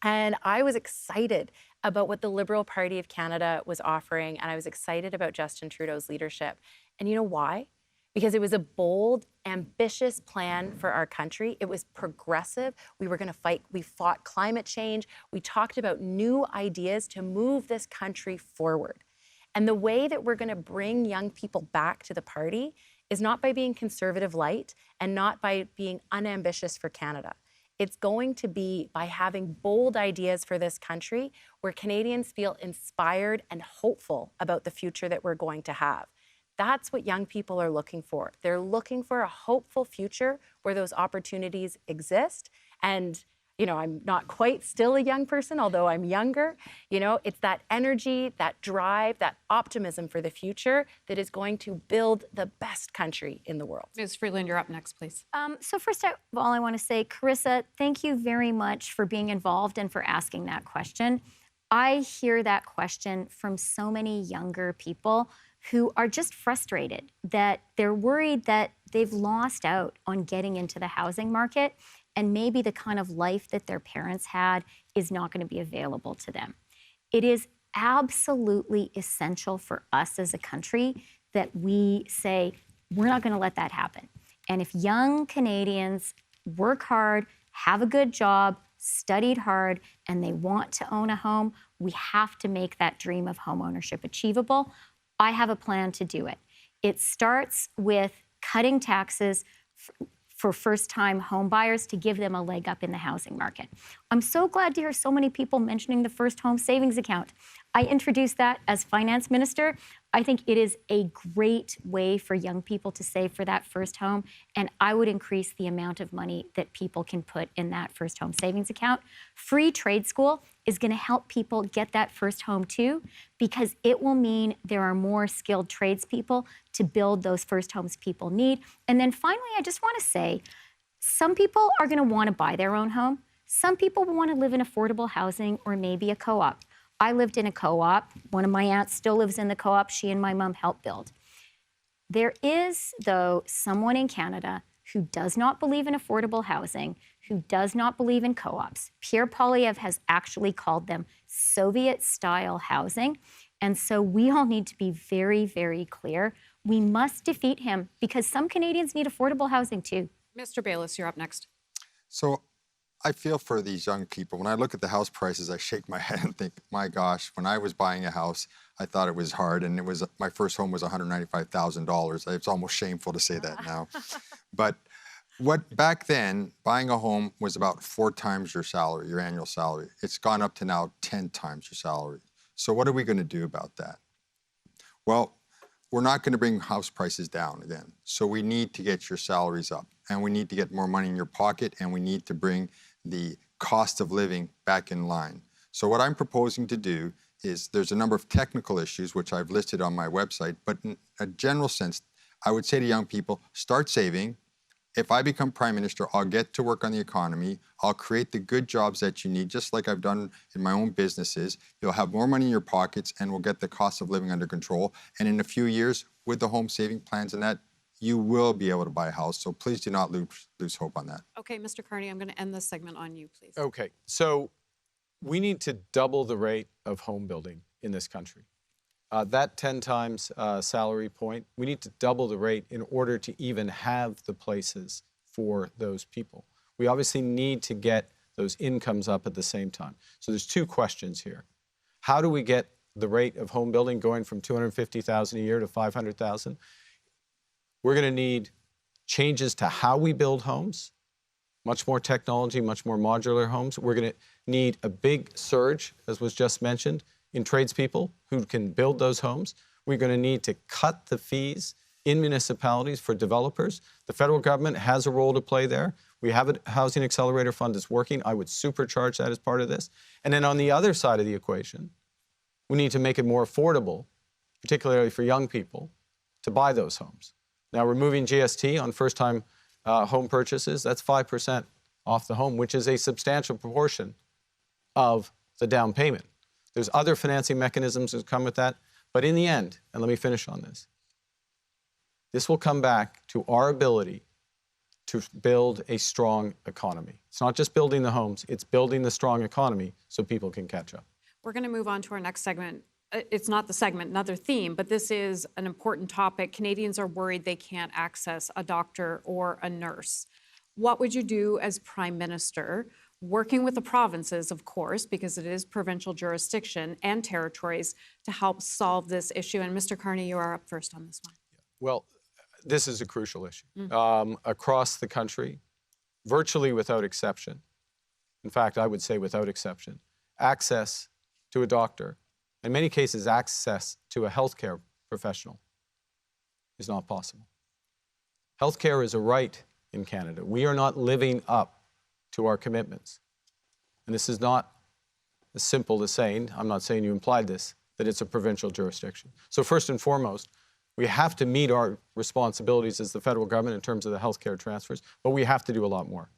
And I was excited about what the Liberal Party of Canada was offering, and I was excited about Justin Trudeau's leadership. And you know why? Because it was a bold, ambitious plan for our country. It was progressive. We were going to fight. We fought climate change. We talked about new ideas to move this country forward. And the way that we're going to bring young people back to the party is not by being conservative light and not by being unambitious for Canada. It's going to be by having bold ideas for this country where Canadians feel inspired and hopeful about the future that we're going to have. That's what young people are looking for. They're looking for a hopeful future where those opportunities exist. And, you know, I'm not quite still a young person, although I'm younger. You know, it's that energy, that drive, that optimism for the future that is going to build the best country in the world. Ms. Freeland, you're up next, please. So first of all, I want to say, Carissa, thank you very much for being involved and for asking that question. I hear that question from so many younger people who are just frustrated that they're worried that they've lost out on getting into the housing market and maybe the kind of life that their parents had is not going to be available to them. It is absolutely essential for us as a country that we say, we're not going to let that happen. And if young Canadians work hard, have a good job, studied hard, and they want to own a home, we have to make that dream of home ownership achievable. I have a plan to do it. It starts with cutting taxes for first-time home buyers to give them a leg up in the housing market. I'm so glad to hear so many people mentioning the first home savings account. I introduced that as finance minister. I think it is a great way for young people to save for that first home, and I would increase the amount of money that people can put in that first home savings account. Free trade school is going to help people get that first home too, because it will mean there are more skilled tradespeople to build those first homes people need. And then finally, I just want to say, some people are going to want to buy their own home. Some people want to live in affordable housing or maybe a co-op. I lived in a co-op. One of my aunts still lives in the co-op she and my mom helped build. There is, though, someone in Canada who does not believe in affordable housing, who does not believe in co-ops. Pierre Poilievre has actually called them Soviet-style housing. And so we all need to be very, very clear. We must defeat him because some Canadians need affordable housing too. Mr. Baylis, you're up next. So I feel for these young people. When I look at the house prices, I shake my head and think, my gosh, when I was buying a house, I thought it was hard. And my first home was $195,000. It's almost shameful to say that now. But back then, buying a home was about 4 times your salary, your annual salary. It's gone up to now 10 times your salary. So what are we going to do about that? Well, we're not going to bring house prices down again. So we need to get your salaries up, and we need to get more money in your pocket, and we need to bring the cost of living back in line. So what I'm proposing to do is there's a number of technical issues which I've listed on my website, but in a general sense, I would say to young people, start saving. If I become Prime Minister, I'll get to work on the economy. I'll create the good jobs that you need, just like I've done in my own businesses. You'll have more money in your pockets, and we'll get the cost of living under control. And in a few years, with the home saving plans and that, you will be able to buy a house. So please do not lose hope on that. Okay, Mr. Carney, I'm going to end this segment on you, please. Okay, so we need to double the rate of home building in this country. That 10 times salary point, we need to double the rate in order to even have the places for those people. We obviously need to get those incomes up at the same time. So there's 2 questions here. How do we get the rate of home building going from $250,000 a year to $500,000? We're going to need changes to how we build homes, much more technology, much more modular homes. We're going to need a big surge, as was just mentioned, in tradespeople who can build those homes. We're going to need to cut the fees in municipalities for developers. The federal government has a role to play there. We have a housing accelerator fund that's working. I would supercharge that as part of this. And then on the other side of the equation, we need to make it more affordable, particularly for young people, to buy those homes. Now, removing GST on first-time home purchases, that's 5% off the home, which is a substantial proportion of the down payment. There's other financing mechanisms that come with that, but in the end, and let me finish on this will come back to our ability to build a strong economy. It's not just building the homes, it's building the strong economy so people can catch up. We're going to move on to our next segment. It's not the segment, another theme, but this is an important topic. Canadians are worried they can't access a doctor or a nurse. What would you do as Prime Minister, working with the provinces, of course, because it is provincial jurisdiction, and territories to help solve this issue? And Mr. Carney, you are up first on this one. Well, this is a crucial issue. Across the country, virtually without exception, in fact, I would say without exception, access to a doctor, in many cases access to a healthcare professional, is not possible. Healthcare is a right in Canada. We are not living up to our commitments. And this is not as simple as saying, I'm not saying you implied this, that it's a provincial jurisdiction. So first and foremost, we have to meet our responsibilities as the federal government in terms of the healthcare transfers, but we have to do a lot more.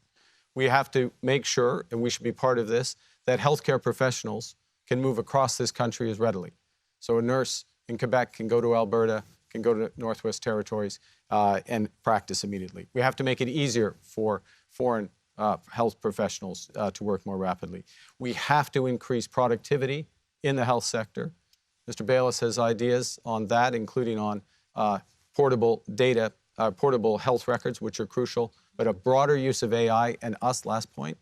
We have to make sure, and we should be part of this, that healthcare professionals can move across this country as readily. So a nurse in Quebec can go to Alberta, can go to Northwest Territories, and practice immediately. We have to make it easier for foreign health professionals to work more rapidly. We have to increase productivity in the health sector. Mr. Baylis has ideas on that, including on portable data, portable health records, which are crucial, but a broader use of AI, and us, last point,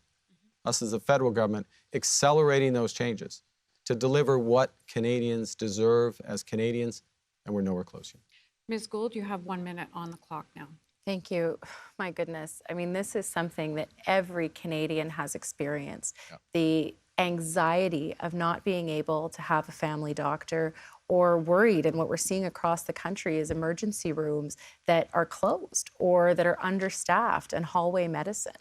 us as the federal government, accelerating those changes to deliver what Canadians deserve as Canadians, and we're nowhere close yet. Ms. Gould, you have 1 minute on the clock now. Thank you. My goodness. I mean, this is something that every Canadian has experienced. Yep. The anxiety of not being able to have a family doctor, or worried, and what we're seeing across the country is emergency rooms that are closed or that are understaffed, and hallway medicine.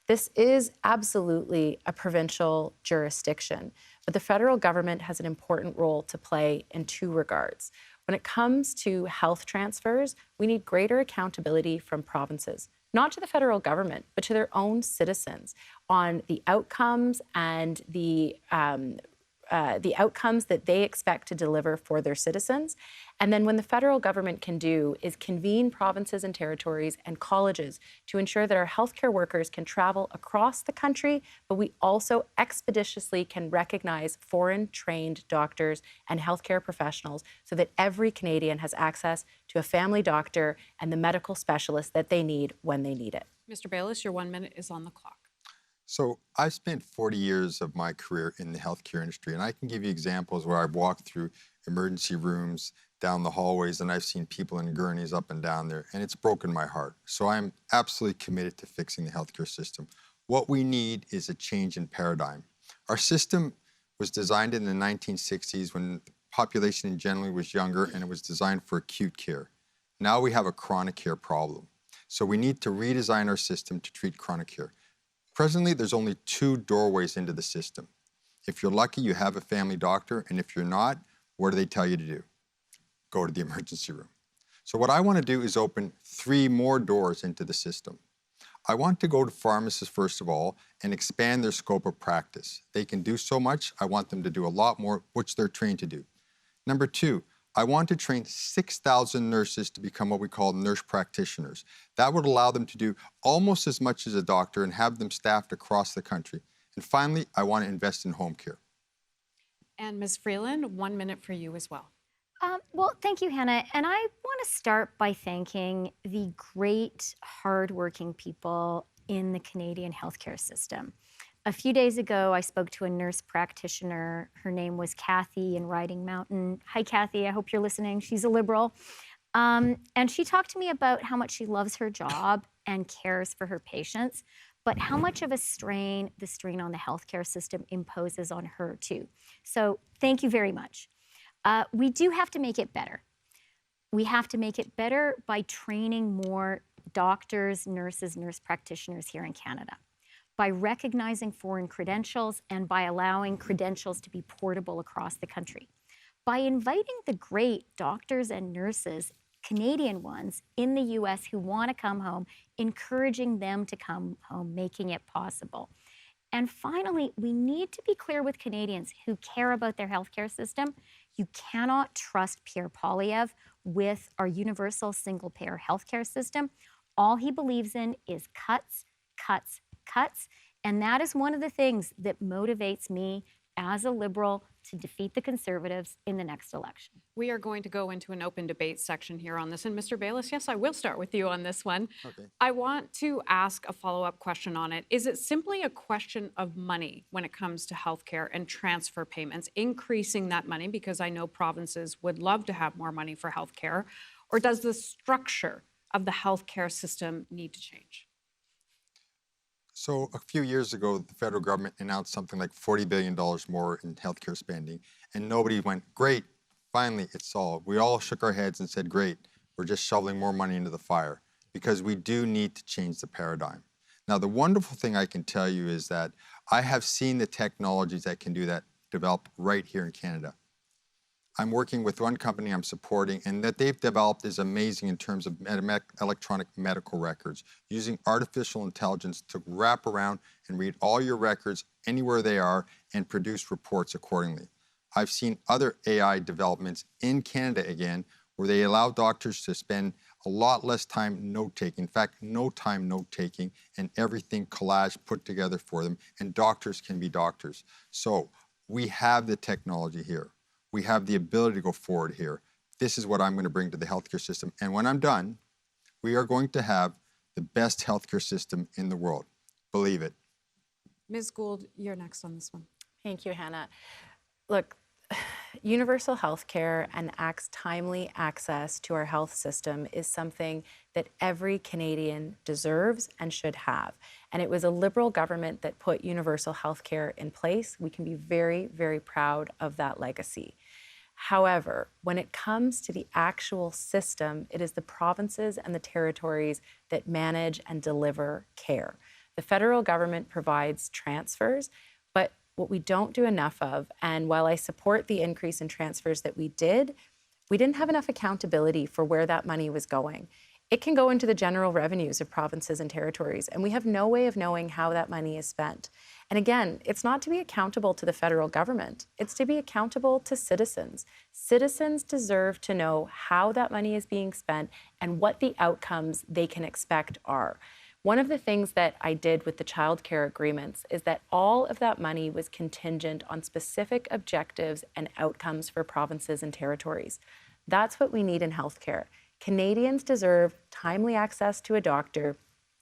This is absolutely a provincial jurisdiction, but the federal government has an important role to play in two regards. When it comes to health transfers, we need greater accountability from provinces, not to the federal government, but to their own citizens on the outcomes and the outcomes that they expect to deliver for their citizens. And then when the federal government can do is convene provinces and territories and colleges to ensure that our healthcare workers can travel across the country, but we also expeditiously can recognize foreign trained doctors and healthcare professionals so that every Canadian has access to a family doctor and the medical specialist that they need when they need it. Mr. Baylis, your 1 minute is on the clock. So I've spent 40 years of my career in the healthcare industry, and I can give you examples where I've walked through emergency rooms, down the hallways, and I've seen people in gurneys up and down there, and it's broken my heart. So I'm absolutely committed to fixing the healthcare system. What we need is a change in paradigm. Our system was designed in the 1960s when the population generally was younger, and it was designed for acute care. Now we have a chronic care problem. So we need to redesign our system to treat chronic care. Presently, there's only 2 doorways into the system. If you're lucky, you have a family doctor, and if you're not, what do they tell you to do? Go to the emergency room. So what I want to do is open 3 more doors into the system. I want to go to pharmacists, first of all, and expand their scope of practice. They can do so much. I want them to do a lot more, which they're trained to do. Number 2, I want to train 6,000 nurses to become what we call nurse practitioners. That would allow them to do almost as much as a doctor and have them staffed across the country. And finally, I want to invest in home care. And Ms. Freeland, 1 minute for you as well. Well, thank you, Hannah. And I want to start by thanking the great, hardworking people in the Canadian healthcare system. A few days ago, I spoke to a nurse practitioner. Her name was Kathy in Riding Mountain. Hi, Kathy. I hope you're listening. She's a Liberal. And she talked to me about how much she loves her job and cares for her patients, but how much of a strain the strain on the healthcare system imposes on her, too. So thank you very much. We do have to make it better. We have to make it better by training more doctors, nurses, nurse practitioners here in Canada, by recognizing foreign credentials and by allowing credentials to be portable across the country, by inviting the great doctors and nurses Canadian ones in the US who want to come home, encouraging them to come home, making it possible. And finally, we need to be clear with Canadians who care about their healthcare system. You cannot trust Pierre Poilievre with our universal single-payer healthcare system. All he believes in is cuts, cuts, cuts. And that is one of the things that motivates me as a Liberal to defeat the Conservatives in the next election. We are going to go into an open debate section here on this. And Mr. Baylis, yes, I will start with you on this one. Okay. I want to ask a follow-up question on it. Is it simply a question of money when it comes to healthcare and transfer payments, increasing that money, because I know provinces would love to have more money for healthcare, or does the structure of the healthcare system need to change? So a few years ago, the federal government announced something like $40 billion more in healthcare spending, and nobody went, great, finally it's solved. We all shook our heads and said, great, we're just shoveling more money into the fire, because we do need to change the paradigm. Now, the wonderful thing I can tell you is that I have seen the technologies that can do that develop right here in Canada. I'm working with one company I'm supporting, and that they've developed is amazing in terms of electronic medical records, using artificial intelligence to wrap around and read all your records anywhere they are and produce reports accordingly. I've seen other AI developments in Canada again, where they allow doctors to spend a lot less time note-taking, in fact, no time note-taking, and everything collaged put together for them, and doctors can be doctors. So we have the technology here. We have the ability to go forward here. This is what I'm going to bring to the healthcare system. And when I'm done, we are going to have the best healthcare system in the world. Believe it. Ms. Gould, you're next on this one. Thank you, Hannah. Look, universal health care and timely access to our health system is something that every Canadian deserves and should have. And it was a Liberal government that put universal health care in place. We can be very, very proud of that legacy. However, when it comes to the actual system, it is the provinces and the territories that manage and deliver care. The federal government provides transfers, but what we don't do enough of, and while I support the increase in transfers that we didn't have enough accountability for where that money was going. It can go into the general revenues of provinces and territories, and we have no way of knowing how that money is spent. And again, it's not to be accountable to the federal government, it's to be accountable to citizens. Citizens deserve to know how that money is being spent and what the outcomes they can expect are. One of the things that I did with the childcare agreements is that all of that money was contingent on specific objectives and outcomes for provinces and territories. That's what we need in healthcare. Canadians deserve timely access to a doctor.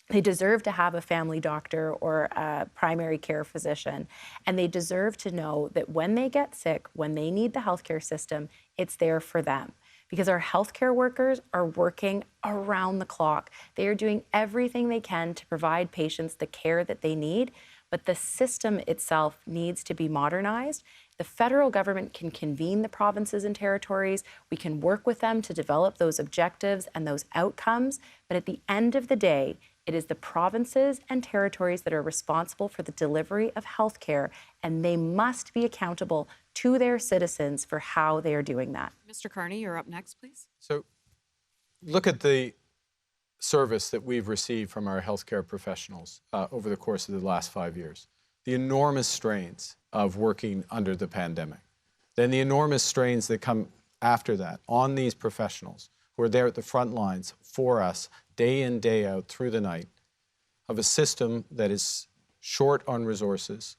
They deserve to have a family doctor or a primary care physician. And they deserve to know that when they get sick, when they need the healthcare system, it's there for them. Because our healthcare workers are working around the clock. They are doing everything they can to provide patients the care that they need, but the system itself needs to be modernized. The federal government can convene the provinces and territories. We can work with them to develop those objectives and those outcomes, but at the end of the day, it is the provinces and territories that are responsible for the delivery of healthcare, and they must be accountable to their citizens for how they are doing that. Mr. Carney, you're up next, please. So look at the service that we've received from our healthcare professionals over the course of the last 5 years. The enormous strains of working under the pandemic. Then the enormous strains that come after that on these professionals who are there at the front lines for us day in, day out, through the night, of a system that is short on resources,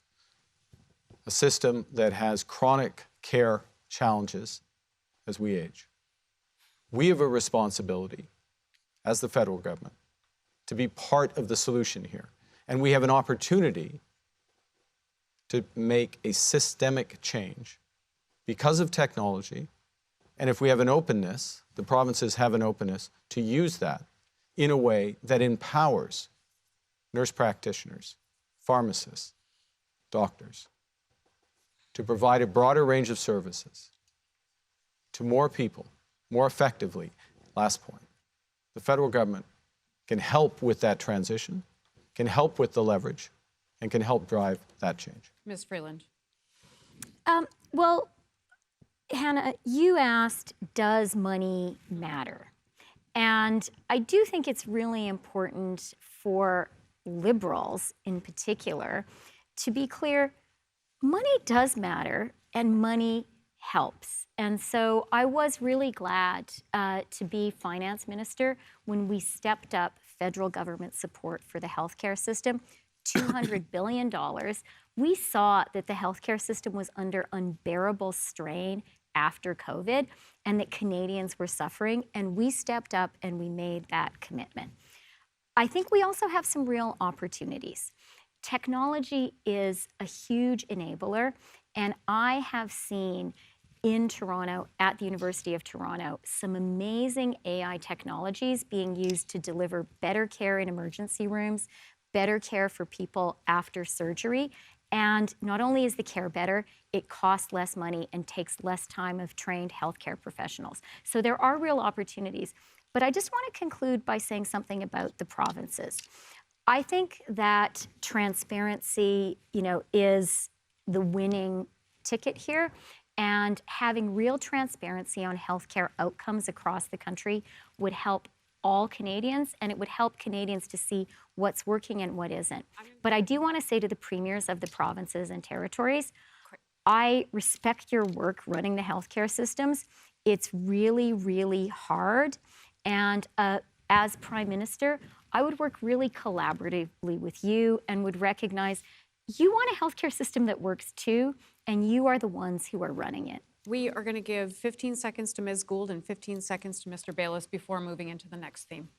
a system that has chronic care challenges as we age. We have a responsibility as the federal government to be part of the solution here. And we have an opportunity to make a systemic change because of technology. And if we have an openness, the provinces have an openness to use that in a way that empowers nurse practitioners, pharmacists, doctors, to provide a broader range of services to more people, more effectively. Last point, the federal government can help with that transition, can help with the leverage, and can help drive that change. Ms. Freeland. Well, Hannah, you asked, does money matter? And I do think it's really important for Liberals in particular to be clear, money does matter and money helps. And so I was really glad to be finance minister when we stepped up federal government support for the healthcare system, $200 billion. We saw that the healthcare system was under unbearable strain after COVID and that Canadians were suffering, and we stepped up and we made that commitment. I think we also have some real opportunities. Technology is a huge enabler, and I have seen in Toronto, at the University of Toronto, some amazing AI technologies being used to deliver better care in emergency rooms, better care for people after surgery. And not only is the care better, it costs less money and takes less time of trained healthcare professionals. So there are real opportunities. But I just want to conclude by saying something about the provinces. I think that transparency, is the winning ticket here. And having real transparency on healthcare outcomes across the country would help all Canadians, and it would help Canadians to see what's working and what isn't. But I do want to say to the premiers of the provinces and territories, I respect your work running the healthcare systems. It's really, really hard. And as Prime Minister, I would work really collaboratively with you and would recognize you want a healthcare system that works too, and you are the ones who are running it. We are going to give 15 seconds to Ms. Gould and 15 seconds to Mr. Baylis before moving into the next theme.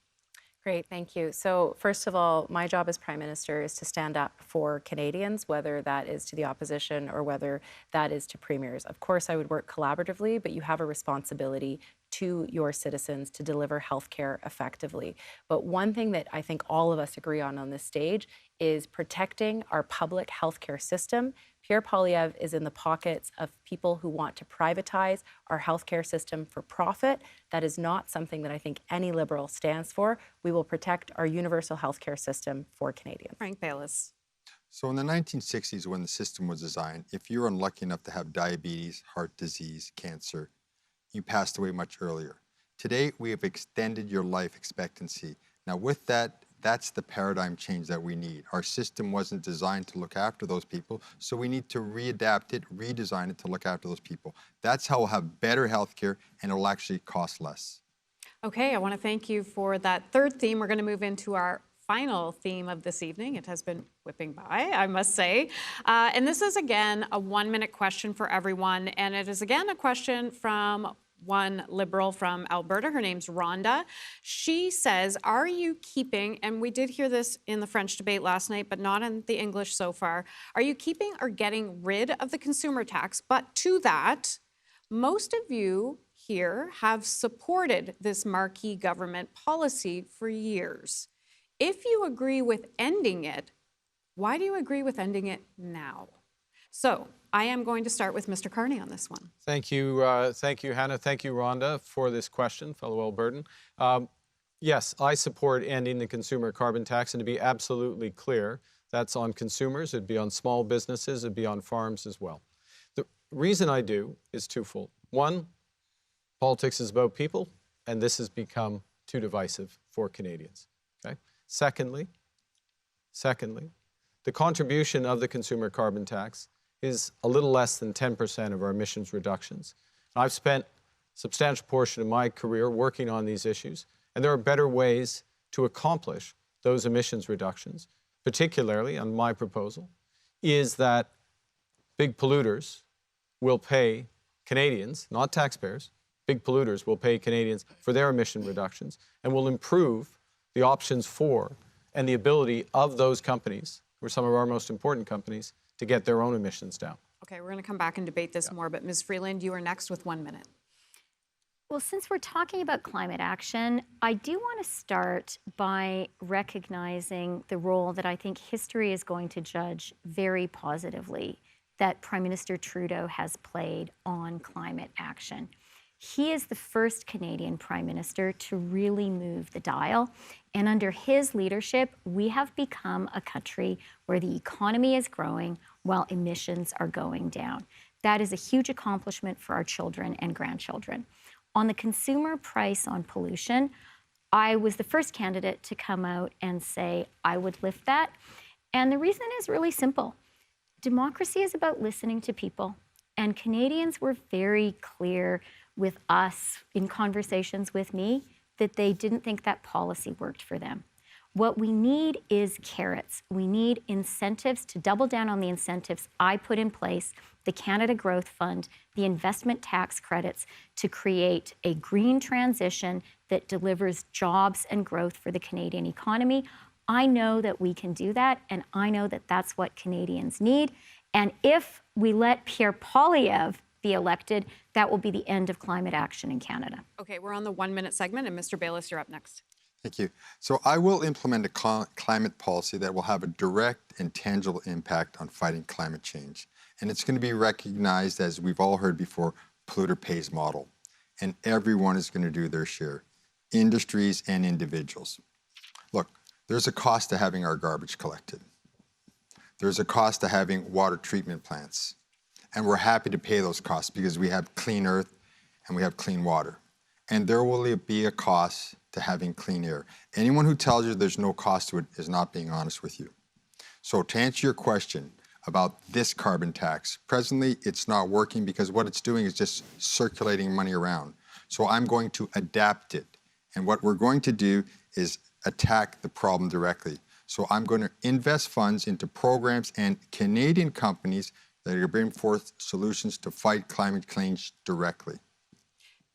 Great, thank you. So first of all, my job as Prime Minister is to stand up for Canadians, whether that is to the opposition or whether that is to premiers. Of course, I would work collaboratively, but you have a responsibility to your citizens to deliver healthcare effectively. But one thing that I think all of us agree on this stage is protecting our public healthcare system. Pierre Poilievre is in the pockets of people who want to privatize our healthcare system for profit. That is not something that I think any Liberal stands for. We will protect our universal healthcare system for Canadians. Frank Baylis. So in the 1960s, when the system was designed, if you were unlucky enough to have diabetes, heart disease, cancer, you passed away much earlier. Today, we have extended your life expectancy. Now with that, that's the paradigm change that we need. Our system wasn't designed to look after those people, so we need to readapt it, redesign it to look after those people. That's how we'll have better healthcare, and it'll actually cost less. Okay, I want to thank you for that third theme. We're going to move into our final theme of this evening. It has been whipping by, I must say. And this is, again, a 1-minute question for everyone. And it is, again, a question from one Liberal from Alberta. Her name's Rhonda. She says, are you keeping, and we did hear this in the French debate last night, but not in the English so far, are you keeping or getting rid of the consumer tax? But to that, most of you here have supported this marquee government policy for years. If you agree with ending it, why do you agree with ending it now? So I am going to start with Mr. Carney on this one. Thank you, Hannah. Thank you, Rhonda, for this question, fellow Albertan. Yes, I support ending the consumer carbon tax, and to be absolutely clear, that's on consumers, it'd be on small businesses, it'd be on farms as well. The reason I do is twofold. One, politics is about people, and this has become too divisive for Canadians. Okay? Secondly, the contribution of the consumer carbon tax is a little less than 10% of our emissions reductions. I've spent a substantial portion of my career working on these issues, and there are better ways to accomplish those emissions reductions, particularly on my proposal, is that big polluters will pay Canadians, not taxpayers, big polluters will pay Canadians for their emission reductions and will improve the options for and the ability of those companies, who are some of our most important companies, to get their own emissions down. Okay, we're going to come back and debate this more, but Ms. Freeland, you are next with 1 minute. Well, since we're talking about climate action, I do want to start by recognizing the role that I think history is going to judge very positively that Prime Minister Trudeau has played on climate action. He is the first Canadian Prime Minister to really move the dial. And under his leadership, we have become a country where the economy is growing while emissions are going down. That is a huge accomplishment for our children and grandchildren. On the consumer price on pollution, I was the first candidate to come out and say I would lift that. And the reason is really simple. Democracy is about listening to people. And Canadians were very clear with us in conversations with me that they didn't think that policy worked for them. What we need is carrots. We need incentives to double down on the incentives I put in place, the Canada Growth Fund, the investment tax credits, to create a green transition that delivers jobs and growth for the Canadian economy. I know that we can do that, and I know that that's what Canadians need. And if we let Pierre Poilievre be elected, that will be the end of climate action in Canada. Okay, we're on the 1-minute segment, and Mr. Baylis, you're up next. Thank you. So I will implement a climate policy that will have a direct and tangible impact on fighting climate change. And it's going to be recognized, as we've all heard before, polluter pays model. And everyone is going to do their share, industries and individuals. Look, there's a cost to having our garbage collected. There's a cost to having water treatment plants. And we're happy to pay those costs because we have clean earth and we have clean water. And there will be a cost to having clean air. Anyone who tells you there's no cost to it is not being honest with you. So to answer your question about this carbon tax, presently it's not working because what it's doing is just circulating money around. So I'm going to adapt it. And what we're going to do is attack the problem directly. So I'm going to invest funds into programs and Canadian companies that are going to bring forth solutions to fight climate change directly.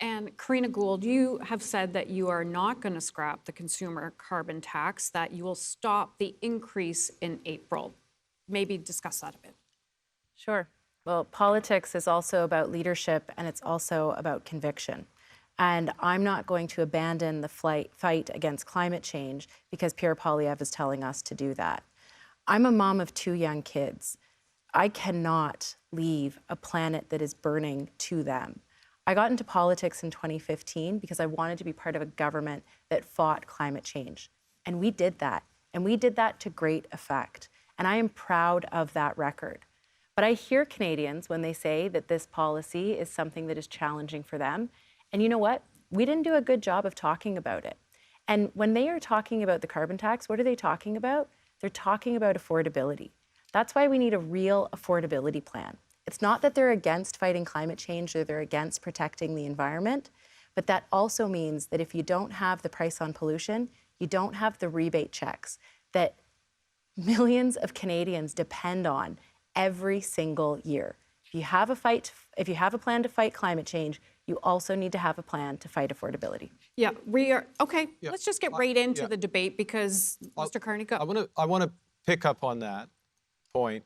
And Karina Gould, you have said that you are not going to scrap the consumer carbon tax, that you will stop the increase in April. Maybe discuss that a bit. Sure. Well, politics is also about leadership, and it's also about conviction. And I'm not going to abandon the fight against climate change because Pierre Poilievre is telling us to do that. I'm a mom of 2 young kids. I cannot leave a planet that is burning to them. I got into politics in 2015 because I wanted to be part of a government that fought climate change. And we did that. And we did that to great effect. And I am proud of that record. But I hear Canadians when they say that this policy is something that is challenging for them. And you know what? We didn't do a good job of talking about it. And when they are talking about the carbon tax, what are they talking about? They're talking about affordability. That's why we need a real affordability plan. It's not that they're against fighting climate change or they're against protecting the environment, but that also means that if you don't have the price on pollution, you don't have the rebate checks that millions of Canadians depend on every single year. If you have a plan to fight climate change, you also need to have a plan to fight affordability. Yeah, we are, okay, Yeah. let's just get right into the debate because, Mr. Carney, go. I want to pick up on that point,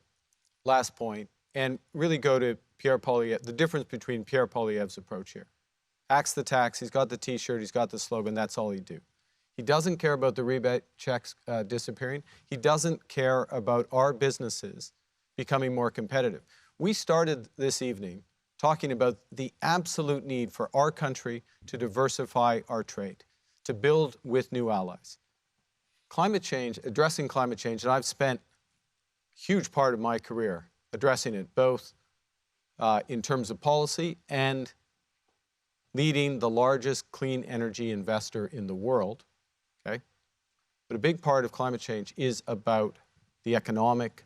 last point, and really go to Pierre Poilievre, the difference between Pierre Poilievre's approach here. Axe the tax, he's got the T-shirt, he's got the slogan, that's all he'd do. He doesn't care about the rebate checks disappearing. He doesn't care about our businesses becoming more competitive. We started this evening talking about the absolute need for our country to diversify our trade, to build with new allies. Climate change, addressing climate change, and I've spent a huge part of my career addressing it, both in terms of policy and leading the largest clean energy investor in the world, okay? But a big part of climate change is about the economic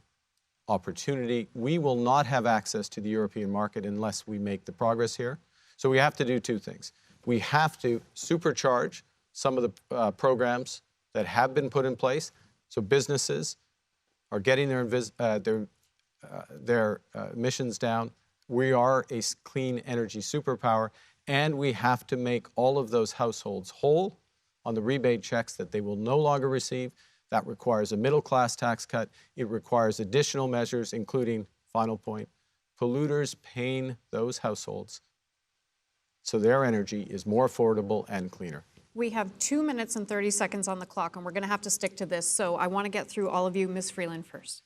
opportunity. We will not have access to the European market unless we make the progress here. So we have to do 2 things. We have to supercharge some of the programs that have been put in place, so businesses are getting their emissions down. We are a clean energy superpower, and we have to make all of those households whole on the rebate checks that they will no longer receive. That requires a middle-class tax cut. It requires additional measures, including, final point, polluters paying those households so their energy is more affordable and cleaner. We have 2 minutes and 30 seconds on the clock, and we're going to have to stick to this. So I want to get through all of you. Ms. Freeland first.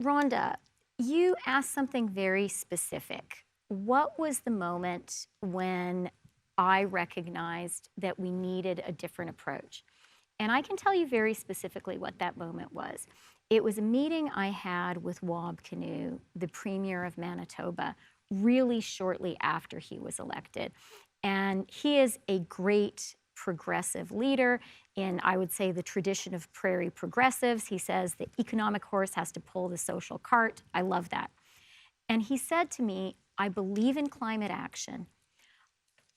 Rhonda, you asked something very specific. What was the moment when I recognized that we needed a different approach? And I can tell you very specifically what that moment was. It was a meeting I had with Wab Kinew, the Premier of Manitoba, really shortly after he was elected. And he is a great progressive leader in, I would say, the tradition of prairie progressives. He says the economic horse has to pull the social cart. I love that. And he said to me, I believe in climate action,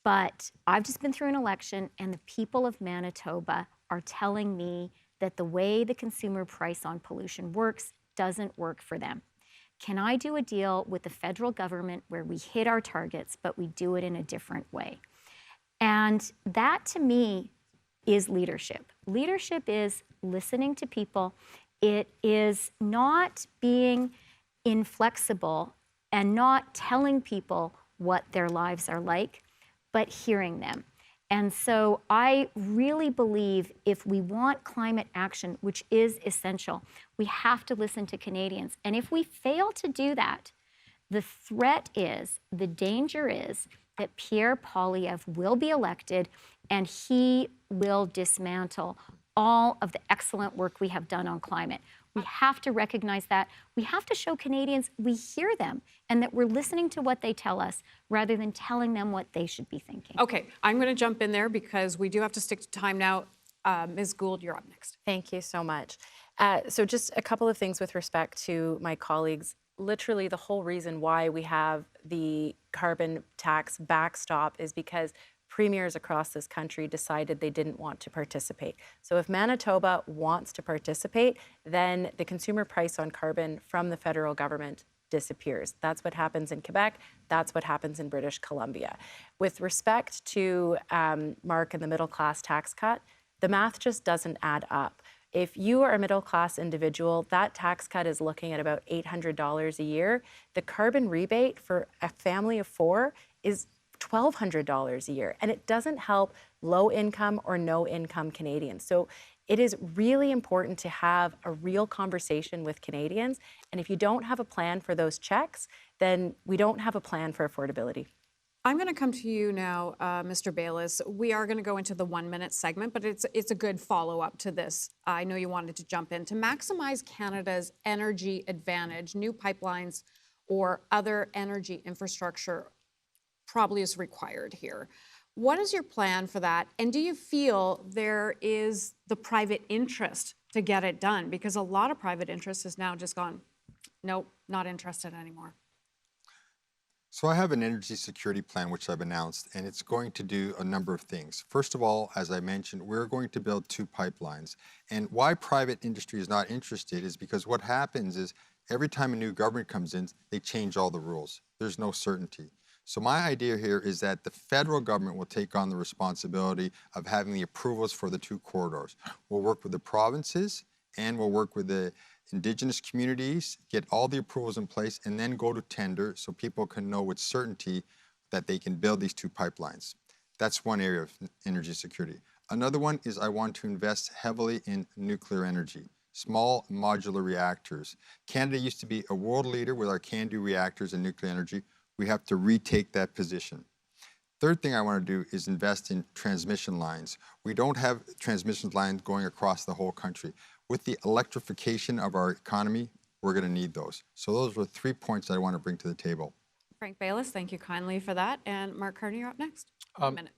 but I've just been through an election and the people of Manitoba are telling me that the way the consumer price on pollution works doesn't work for them. Can I do a deal with the federal government where we hit our targets, but we do it in a different way? And that, to me, is leadership. Leadership is listening to people. It is not being inflexible and not telling people what their lives are like, but hearing them. And so I really believe if we want climate action, which is essential, we have to listen to Canadians. And if we fail to do that, the threat is, the danger is that Pierre Poilievre will be elected and he will dismantle all of the excellent work we have done on climate. We have to recognize that. We have to show Canadians we hear them and that we're listening to what they tell us rather than telling them what they should be thinking. Okay, I'm going to jump in there because we do have to stick to time now. Ms. Gould, you're up next. Thank you so much. So just a couple of things with respect to my colleagues. Literally the whole reason why we have the carbon tax backstop is because premiers across this country decided they didn't want to participate. So if Manitoba wants to participate, then the consumer price on carbon from the federal government disappears. That's what happens in Quebec. That's what happens in British Columbia. With respect to Mark and the middle class tax cut, the math just doesn't add up. If you are a middle class individual, that tax cut is looking at about $800 a year. The carbon rebate for a family of four is $1,200 a year, and it doesn't help low income or no income Canadians. So it is really important to have a real conversation with Canadians. And if you don't have a plan for those checks, then we don't have a plan for affordability. I'm going to come to you now, Mr. Baylis. We are going to go into the 1-minute segment, but it's a good follow-up to this. I know you wanted to jump in. To maximize Canada's energy advantage, new pipelines or other energy infrastructure probably is required here. What is your plan for that? And do you feel there is the private interest to get it done? Because a lot of private interest has now just gone, nope, not interested anymore. So I have an energy security plan which I've announced, and it's going to do a number of things. First of all, as I mentioned, we're going to build 2 pipelines. And why private industry is not interested is because what happens is every time a new government comes in, they change all the rules. There's no certainty. So my idea here is that the federal government will take on the responsibility of having the approvals for the 2 corridors. We'll work with the provinces and we'll work with the Indigenous communities, get all the approvals in place, and then go to tender so people can know with certainty that they can build these 2 pipelines. That's one area of energy security. Another one is I want to invest heavily in nuclear energy, small modular reactors. Canada used to be a world leader with our CANDU reactors in nuclear energy. We have to retake that position. Third thing I want to do is invest in transmission lines. We don't have transmission lines going across the whole country. With the electrification of our economy, we're going to need those. So those were 3 points that I want to bring to the table. Frank Baylis, thank you kindly for that. And Mark Carney, you're up next. 1 minute.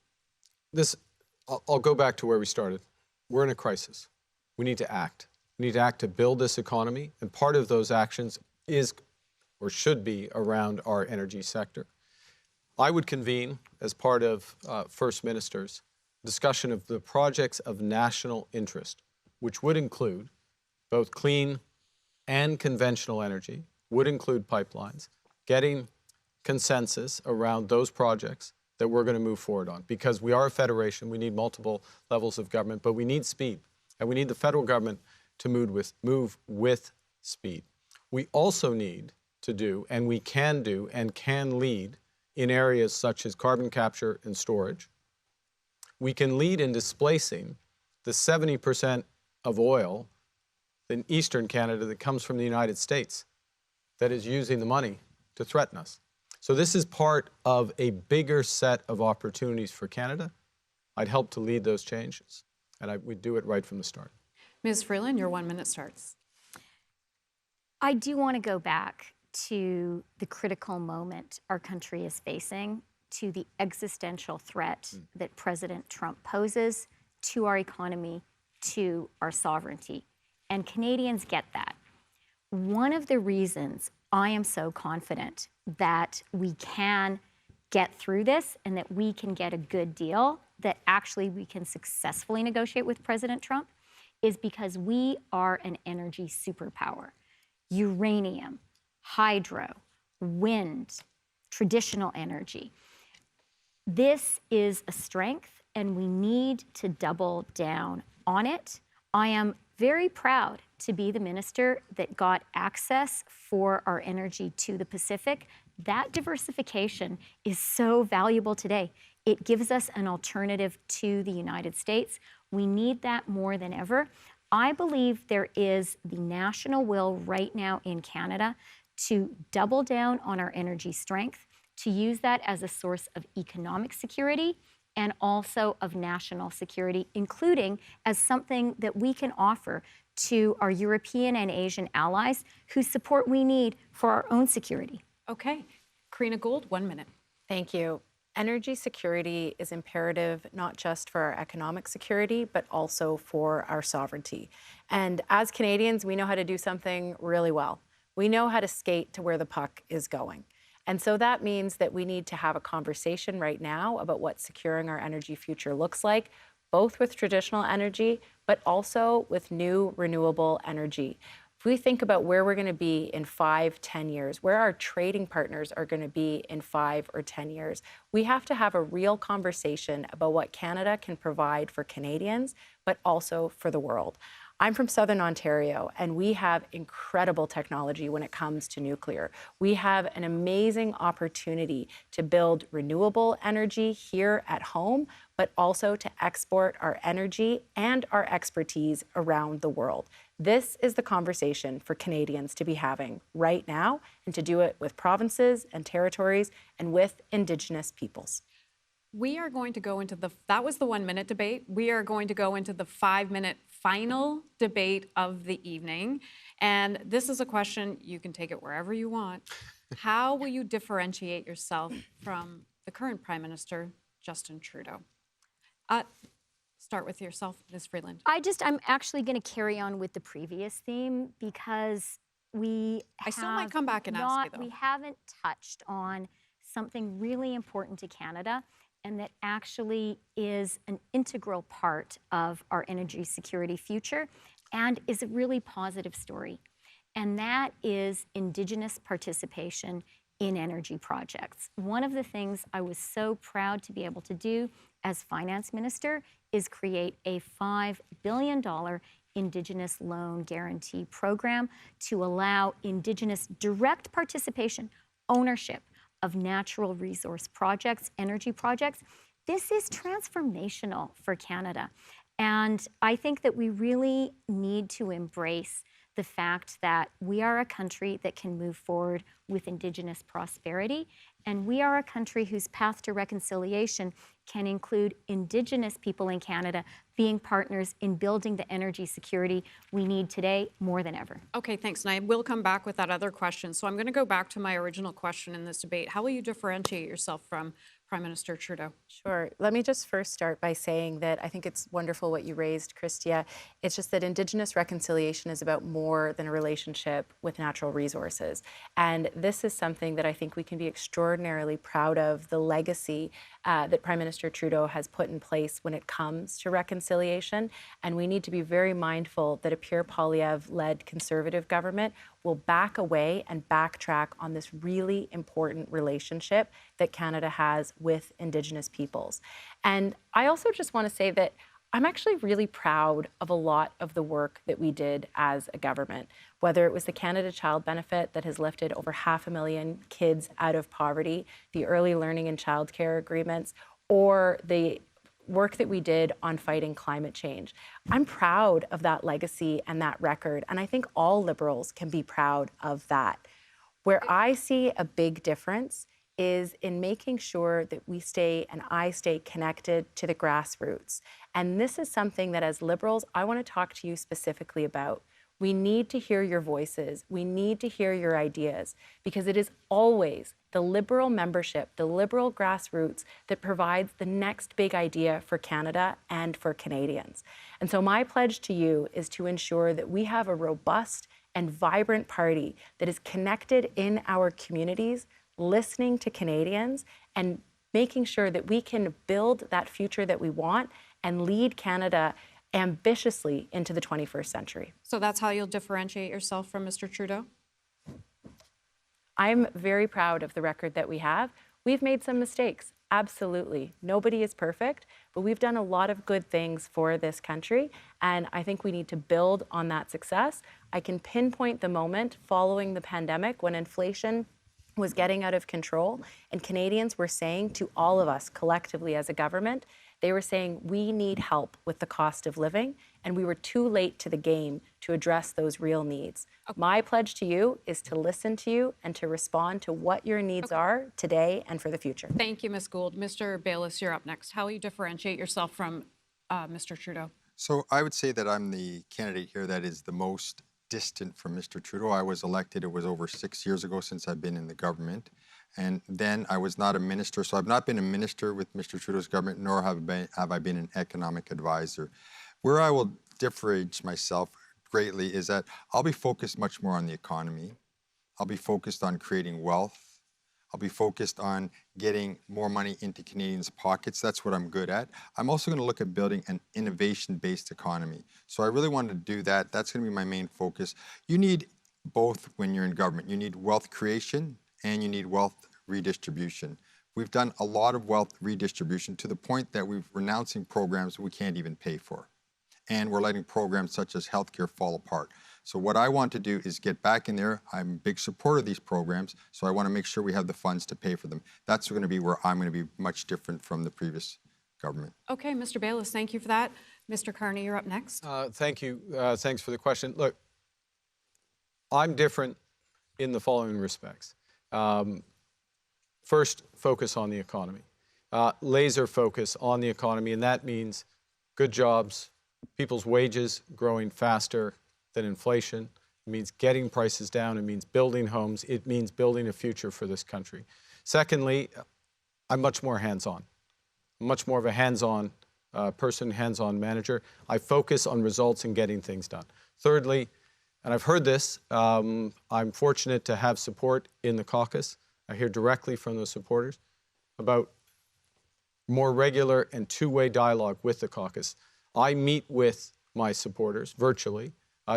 I'll go back to where we started. We're in a crisis. We need to act. We need to act to build this economy, and part of those actions is or should be around our energy sector. I would convene, as part of First Minister's, discussion of the projects of national interest, which would include both clean and conventional energy, would include pipelines, getting consensus around those projects that we're going to move forward on. Because we are a federation, we need multiple levels of government, but we need speed. And we need the federal government to move with speed. We also need to do, and we can do, and can lead in areas such as carbon capture and storage. We can lead in displacing the 70% of oil in eastern Canada that comes from the United States that is using the money to threaten us. So this is part of a bigger set of opportunities for Canada. I'd help to lead those changes, and we'd do it right from the start. Ms. Freeland, your 1 minute starts. I do want to go back to the critical moment our country is facing to the existential threat that President Trump poses to our economy, to our sovereignty. And Canadians get that. One of the reasons I am so confident that we can get through this and that we can get a good deal, that actually we can successfully negotiate with President Trump, is because we are an energy superpower. Uranium, hydro, wind, traditional energy. This is a strength, and we need to double down on it. I am very proud to be the minister that got access for our energy to the Pacific. That diversification is so valuable today. It gives us an alternative to the United States. We need that more than ever. I believe there is the national will right now in Canada to double down on our energy strength, to use that as a source of economic security and also of national security, including as something that we can offer to our European and Asian allies whose support we need for our own security. Okay. Karina Gould, 1 minute. Thank you. Energy security is imperative not just for our economic security, but also for our sovereignty. And as Canadians, we know how to do something really well. We know how to skate to where the puck is going. And so that means that we need to have a conversation right now about what securing our energy future looks like, both with traditional energy, but also with new renewable energy. If we think about where we're going to be in 5, 10 years, where our trading partners are going to be in 5 or 10 years, we have to have a real conversation about what Canada can provide for Canadians, but also for the world. I'm from Southern Ontario, and we have incredible technology when it comes to nuclear. We have an amazing opportunity to build renewable energy here at home, but also to export our energy and our expertise around the world. This is the conversation for Canadians to be having right now, and to do it with provinces and territories and with Indigenous peoples. We are going to go into that was the 1 minute debate. We are going to go into the 5-minute final debate of the evening. And this is a question, you can take it wherever you want. How will you differentiate yourself from the current Prime Minister, Justin Trudeau? Start with yourself, Ms. Freeland. I'm actually going to carry on with the previous theme because I still might come back and ask you, though. We haven't touched on something really important to Canada, and that actually is an integral part of our energy security future and is a really positive story. And that is Indigenous participation in energy projects. One of the things I was so proud to be able to do as finance minister is create a $5 billion Indigenous loan guarantee program to allow Indigenous direct participation, ownership of natural resource projects, energy projects. This is transformational for Canada. And I think that we really need to embrace the fact that we are a country that can move forward with Indigenous prosperity, and we are a country whose path to reconciliation can include Indigenous people in Canada being partners in building the energy security we need today more than ever. Okay, thanks. And I will come back with that other question. So I'm going to go back to my original question in this debate. How will you differentiate yourself from Prime Minister Trudeau? Sure. Let me just first start by saying that I think it's wonderful what you raised, Chrystia. It's just that Indigenous reconciliation is about more than a relationship with natural resources. And this is something that I think we can be extraordinarily proud of, the legacy that Prime Minister Trudeau has put in place when it comes to reconciliation. And we need to be very mindful that a Pierre Poilievre-led Conservative government will back away and backtrack on this really important relationship that Canada has with Indigenous peoples. And I also just want to say that I'm actually really proud of a lot of the work that we did as a government, whether it was the Canada Child Benefit that has lifted over 500,000 kids out of poverty, the early learning and childcare agreements, or the work that we did on fighting climate change. I'm proud of that legacy and that record, and I think all Liberals can be proud of that. Where I see a big difference is in making sure that we stay and I stay connected to the grassroots. And this is something that as Liberals, I want to talk to you specifically about. We need to hear your voices. We need to hear your ideas, because it is always the Liberal membership, the Liberal grassroots, that provides the next big idea for Canada and for Canadians. And so my pledge to you is to ensure that we have a robust and vibrant party that is connected in our communities, listening to Canadians, and making sure that we can build that future that we want and lead Canada ambitiously into the 21st century. So that's how you'll differentiate yourself from Mr. Trudeau? I'm very proud of the record that we have. We've made some mistakes, absolutely. Nobody is perfect, but we've done a lot of good things for this country, and I think we need to build on that success. I can pinpoint the moment following the pandemic when inflation was getting out of control, and Canadians were saying to all of us collectively as a government, they were saying we need help with the cost of living, and we were too late to the game to address those real needs. My pledge to you is to listen to you and to respond to what your needs are today and for the future. Thank you, Ms. Gould. Mr. Baylis, you're up next. How will you differentiate yourself from Mr. Trudeau? So I would say that I'm the candidate here that is the most distant from Mr. Trudeau. I was elected, it was over 6 years ago since I've been in the government. And then I was not a minister, so I've not been a minister with Mr. Trudeau's government, nor have I been an economic advisor. Where I will differentiate myself greatly is that I'll be focused much more on the economy. I'll be focused on creating wealth. I'll be focused on getting more money into Canadians' pockets. That's what I'm good at. I'm also going to look at building an innovation-based economy. So I really wanted to do that. That's going to be my main focus. You need both when you're in government. You need wealth creation and you need wealth redistribution. We've done a lot of wealth redistribution to the point that we're renouncing programs we can't even pay for. And we're letting programs such as healthcare fall apart. So what I want to do is get back in there. I'm a big supporter of these programs, so I want to make sure we have the funds to pay for them. That's going to be where I'm going to be much different from the previous government. Okay, Mr. Baylis, thank you for that. Mr. Carney, you're up next. Thank you. Thanks for the question. Look, I'm different in the following respects. First, focus on the economy. Laser focus on the economy, and that means good jobs, people's wages growing faster than inflation. It means getting prices down. It means building homes. It means building a future for this country. Secondly, I'm much more hands-on. I'm much more of a hands-on person, hands-on manager. I focus on results and getting things done. Thirdly, and I've heard this, I'm fortunate to have support in the caucus. I hear directly from the supporters about more regular and two-way dialogue with the caucus. I meet with my supporters virtually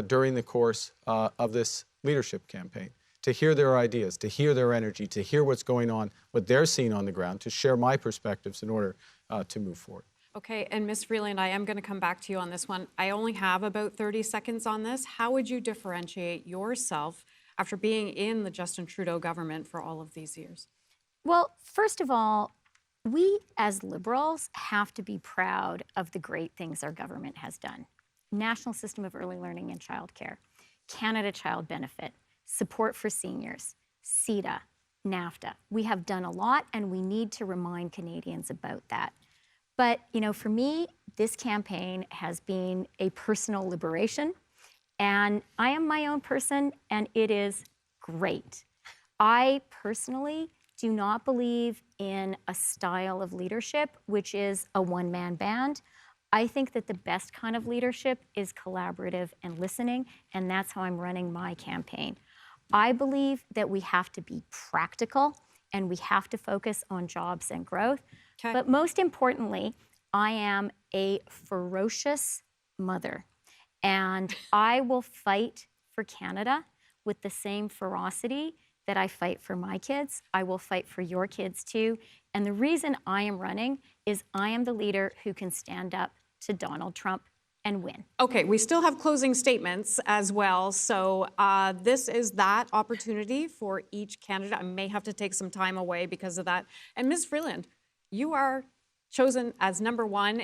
during the course of this leadership campaign to hear their ideas, to hear their energy, to hear what's going on, what they're seeing on the ground, to share my perspectives in order to move forward. Okay, and Ms. Freeland, I am going to come back to you on this one. I only have about 30 seconds on this. How would you differentiate yourself after being in the Justin Trudeau government for all of these years? Well, first of all, we as Liberals have to be proud of the great things our government has done. National System of Early Learning and Childcare, Canada Child Benefit, support for seniors, CETA, NAFTA. We have done a lot, and we need to remind Canadians about that. But, you know, for me, this campaign has been a personal liberation, and I am my own person, and it is great. I personally do not believe in a style of leadership, which is a one-man band. I think that the best kind of leadership is collaborative and listening, and that's how I'm running my campaign. I believe that we have to be practical and we have to focus on jobs and growth. Okay. But most importantly, I am a ferocious mother, and I will fight for Canada with the same ferocity that I fight for my kids. I will fight for your kids too. And the reason I am running is I am the leader who can stand up to Donald Trump and win. Okay, we still have closing statements as well. So this is that opportunity for each candidate. I may have to take some time away because of that. And Ms. Freeland, you are chosen as number one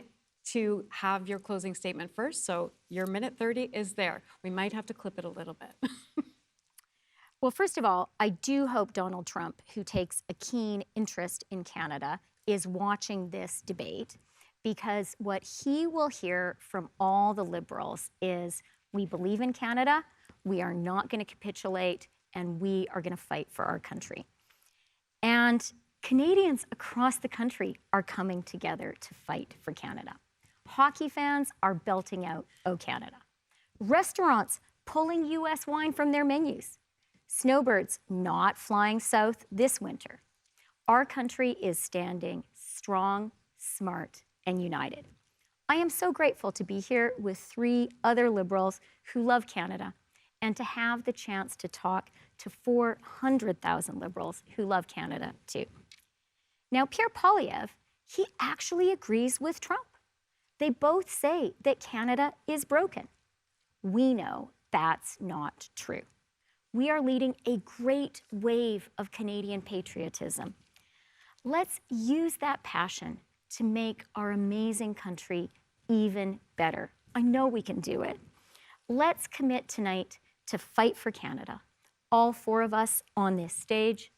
to have your closing statement first. So your minute 30 is there. We might have to clip it a little bit. Well, first of all, I do hope Donald Trump, who takes a keen interest in Canada, is watching this debate, because what he will hear from all the Liberals is We believe in Canada. We are not going to capitulate, and we are going to fight for our country. And Canadians across the country are coming together to fight for Canada. Hockey fans are belting out "O Canada." Restaurants pulling U.S. wine from their menus. Snowbirds not flying south this winter. Our country is standing strong, smart, and united. I am so grateful to be here with 3 other Liberals who love Canada and to have the chance to talk to 400,000 Liberals who love Canada too. Now, Pierre Poilievre, he actually agrees with Trump. They both say that Canada is broken. We know that's not true. We are leading a great wave of Canadian patriotism. Let's use that passion to make our amazing country even better. I know we can do it. Let's commit tonight to fight for Canada. All 4 of us on this stage,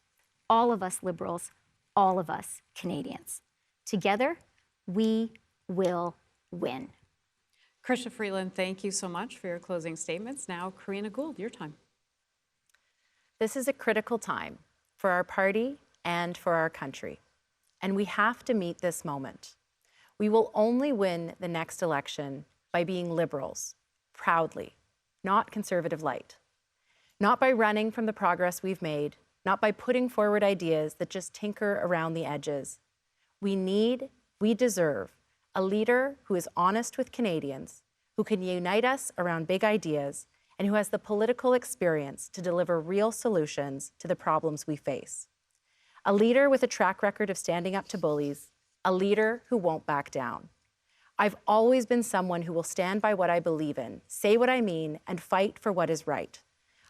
all of us Liberals, all of us Canadians. Together, we will win. Chrystia Freeland, thank you so much for your closing statements. Now, Karina Gould, your time. This is a critical time for our party and for our country, and we have to meet this moment. We will only win the next election by being Liberals, proudly, not Conservative light. Not by running from the progress we've made, not by putting forward ideas that just tinker around the edges. We deserve a leader who is honest with Canadians, who can unite us around big ideas, and who has the political experience to deliver real solutions to the problems we face. A leader with a track record of standing up to bullies, a leader who won't back down. I've always been someone who will stand by what I believe in, say what I mean, and fight for what is right.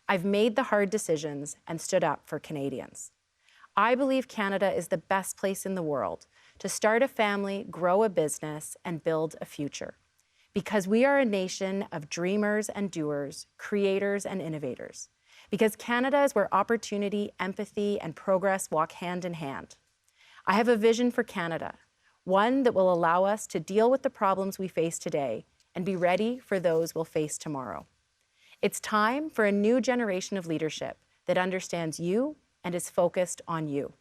I've made the hard decisions and stood up for Canadians. I believe Canada is the best place in the world to start a family, grow a business, and build a future. Because we are a nation of dreamers and doers, creators and innovators. Because Canada is where opportunity, empathy, and progress walk hand in hand. I have a vision for Canada, one that will allow us to deal with the problems we face today and be ready for those we'll face tomorrow. It's time for a new generation of leadership that understands you and is focused on you.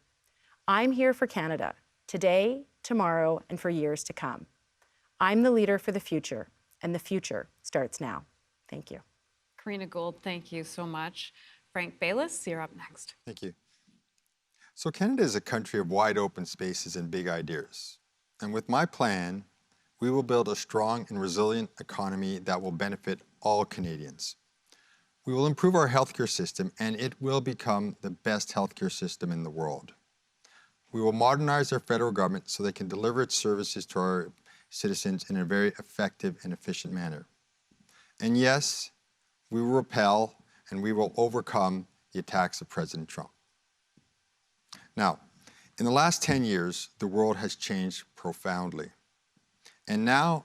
I'm here for Canada, today, tomorrow, and for years to come. I'm the leader for the future, and the future starts now. Thank you. Karina Gould, thank you so much. Frank Baylis, you're up next. Thank you. So Canada is a country of wide open spaces and big ideas. And with my plan, we will build a strong and resilient economy that will benefit all Canadians. We will improve our healthcare system, and it will become the best healthcare system in the world. We will modernize our federal government so they can deliver its services to our citizens in a very effective and efficient manner. And yes, we will repel and we will overcome the attacks of President Trump. Now, in the last 10 years, the world has changed profoundly. And now,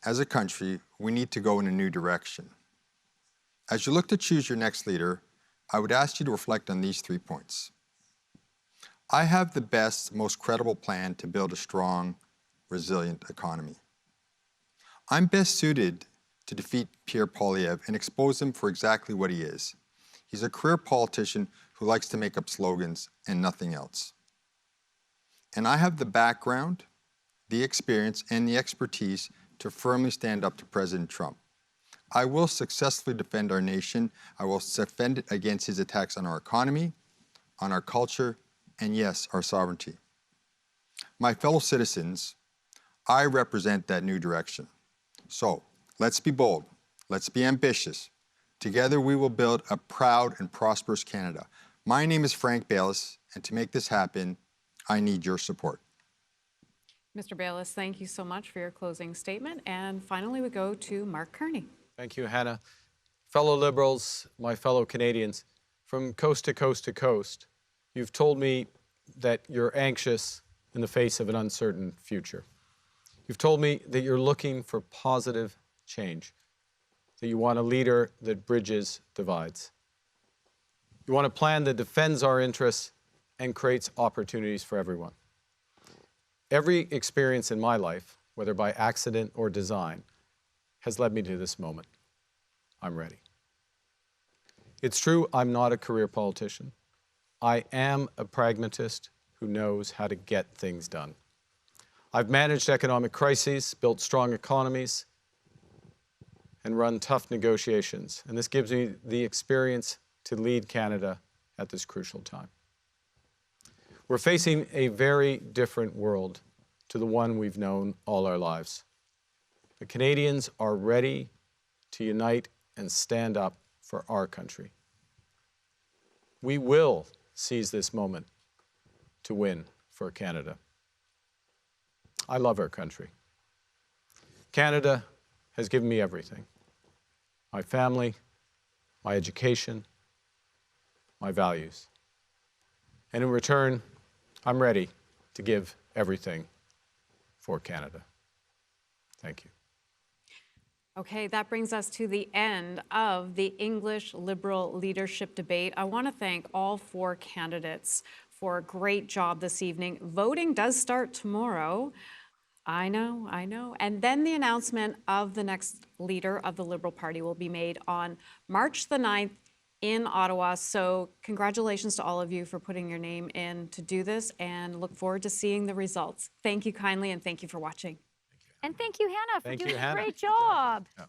as a country, we need to go in a new direction. As you look to choose your next leader, I would ask you to reflect on these 3 points. I have the best, most credible plan to build a strong, resilient economy. I'm best suited to defeat Pierre Poilievre and expose him for exactly what he is. He's a career politician who likes to make up slogans and nothing else. And I have the background, the experience, and the expertise to firmly stand up to President Trump. I will successfully defend our nation. I will defend it against his attacks on our economy, on our culture, and yes, our sovereignty. My fellow citizens, I represent that new direction. So let's be bold. Let's be ambitious. Together we will build a proud and prosperous Canada. My name is Frank Baylis, and to make this happen, I need your support. Mr. Baylis, thank you so much for your closing statement. And finally, we go to Mark Carney. Thank you, Hannah. Fellow Liberals, my fellow Canadians, from coast to coast to coast, you've told me that you're anxious in the face of an uncertain future. You've told me that you're looking for positive change, that you want a leader that bridges divides. You want a plan that defends our interests and creates opportunities for everyone. Every experience in my life, whether by accident or design, has led me to this moment. I'm ready. It's true, I'm not a career politician. I am a pragmatist who knows how to get things done. I've managed economic crises, built strong economies, and run tough negotiations. And this gives me the experience to lead Canada at this crucial time. We're facing a very different world to the one we've known all our lives. The Canadians are ready to unite and stand up for our country. We will seize this moment to win for Canada. I love our country. Canada has given me everything. My family, my education, my values. And in return, I'm ready to give everything for Canada. Thank you. Okay, that brings us to the end of the English Liberal leadership debate. I want to thank all 4 candidates for a great job this evening. Voting does start tomorrow. I know. And then the announcement of the next leader of the Liberal Party will be made on March the 9th in Ottawa. So congratulations to all of you for putting your name in to do this, and look forward to seeing the results. Thank you kindly, and thank you for watching. And thank you, Hannah, for Thank you, doing a Hannah. great job. Yeah.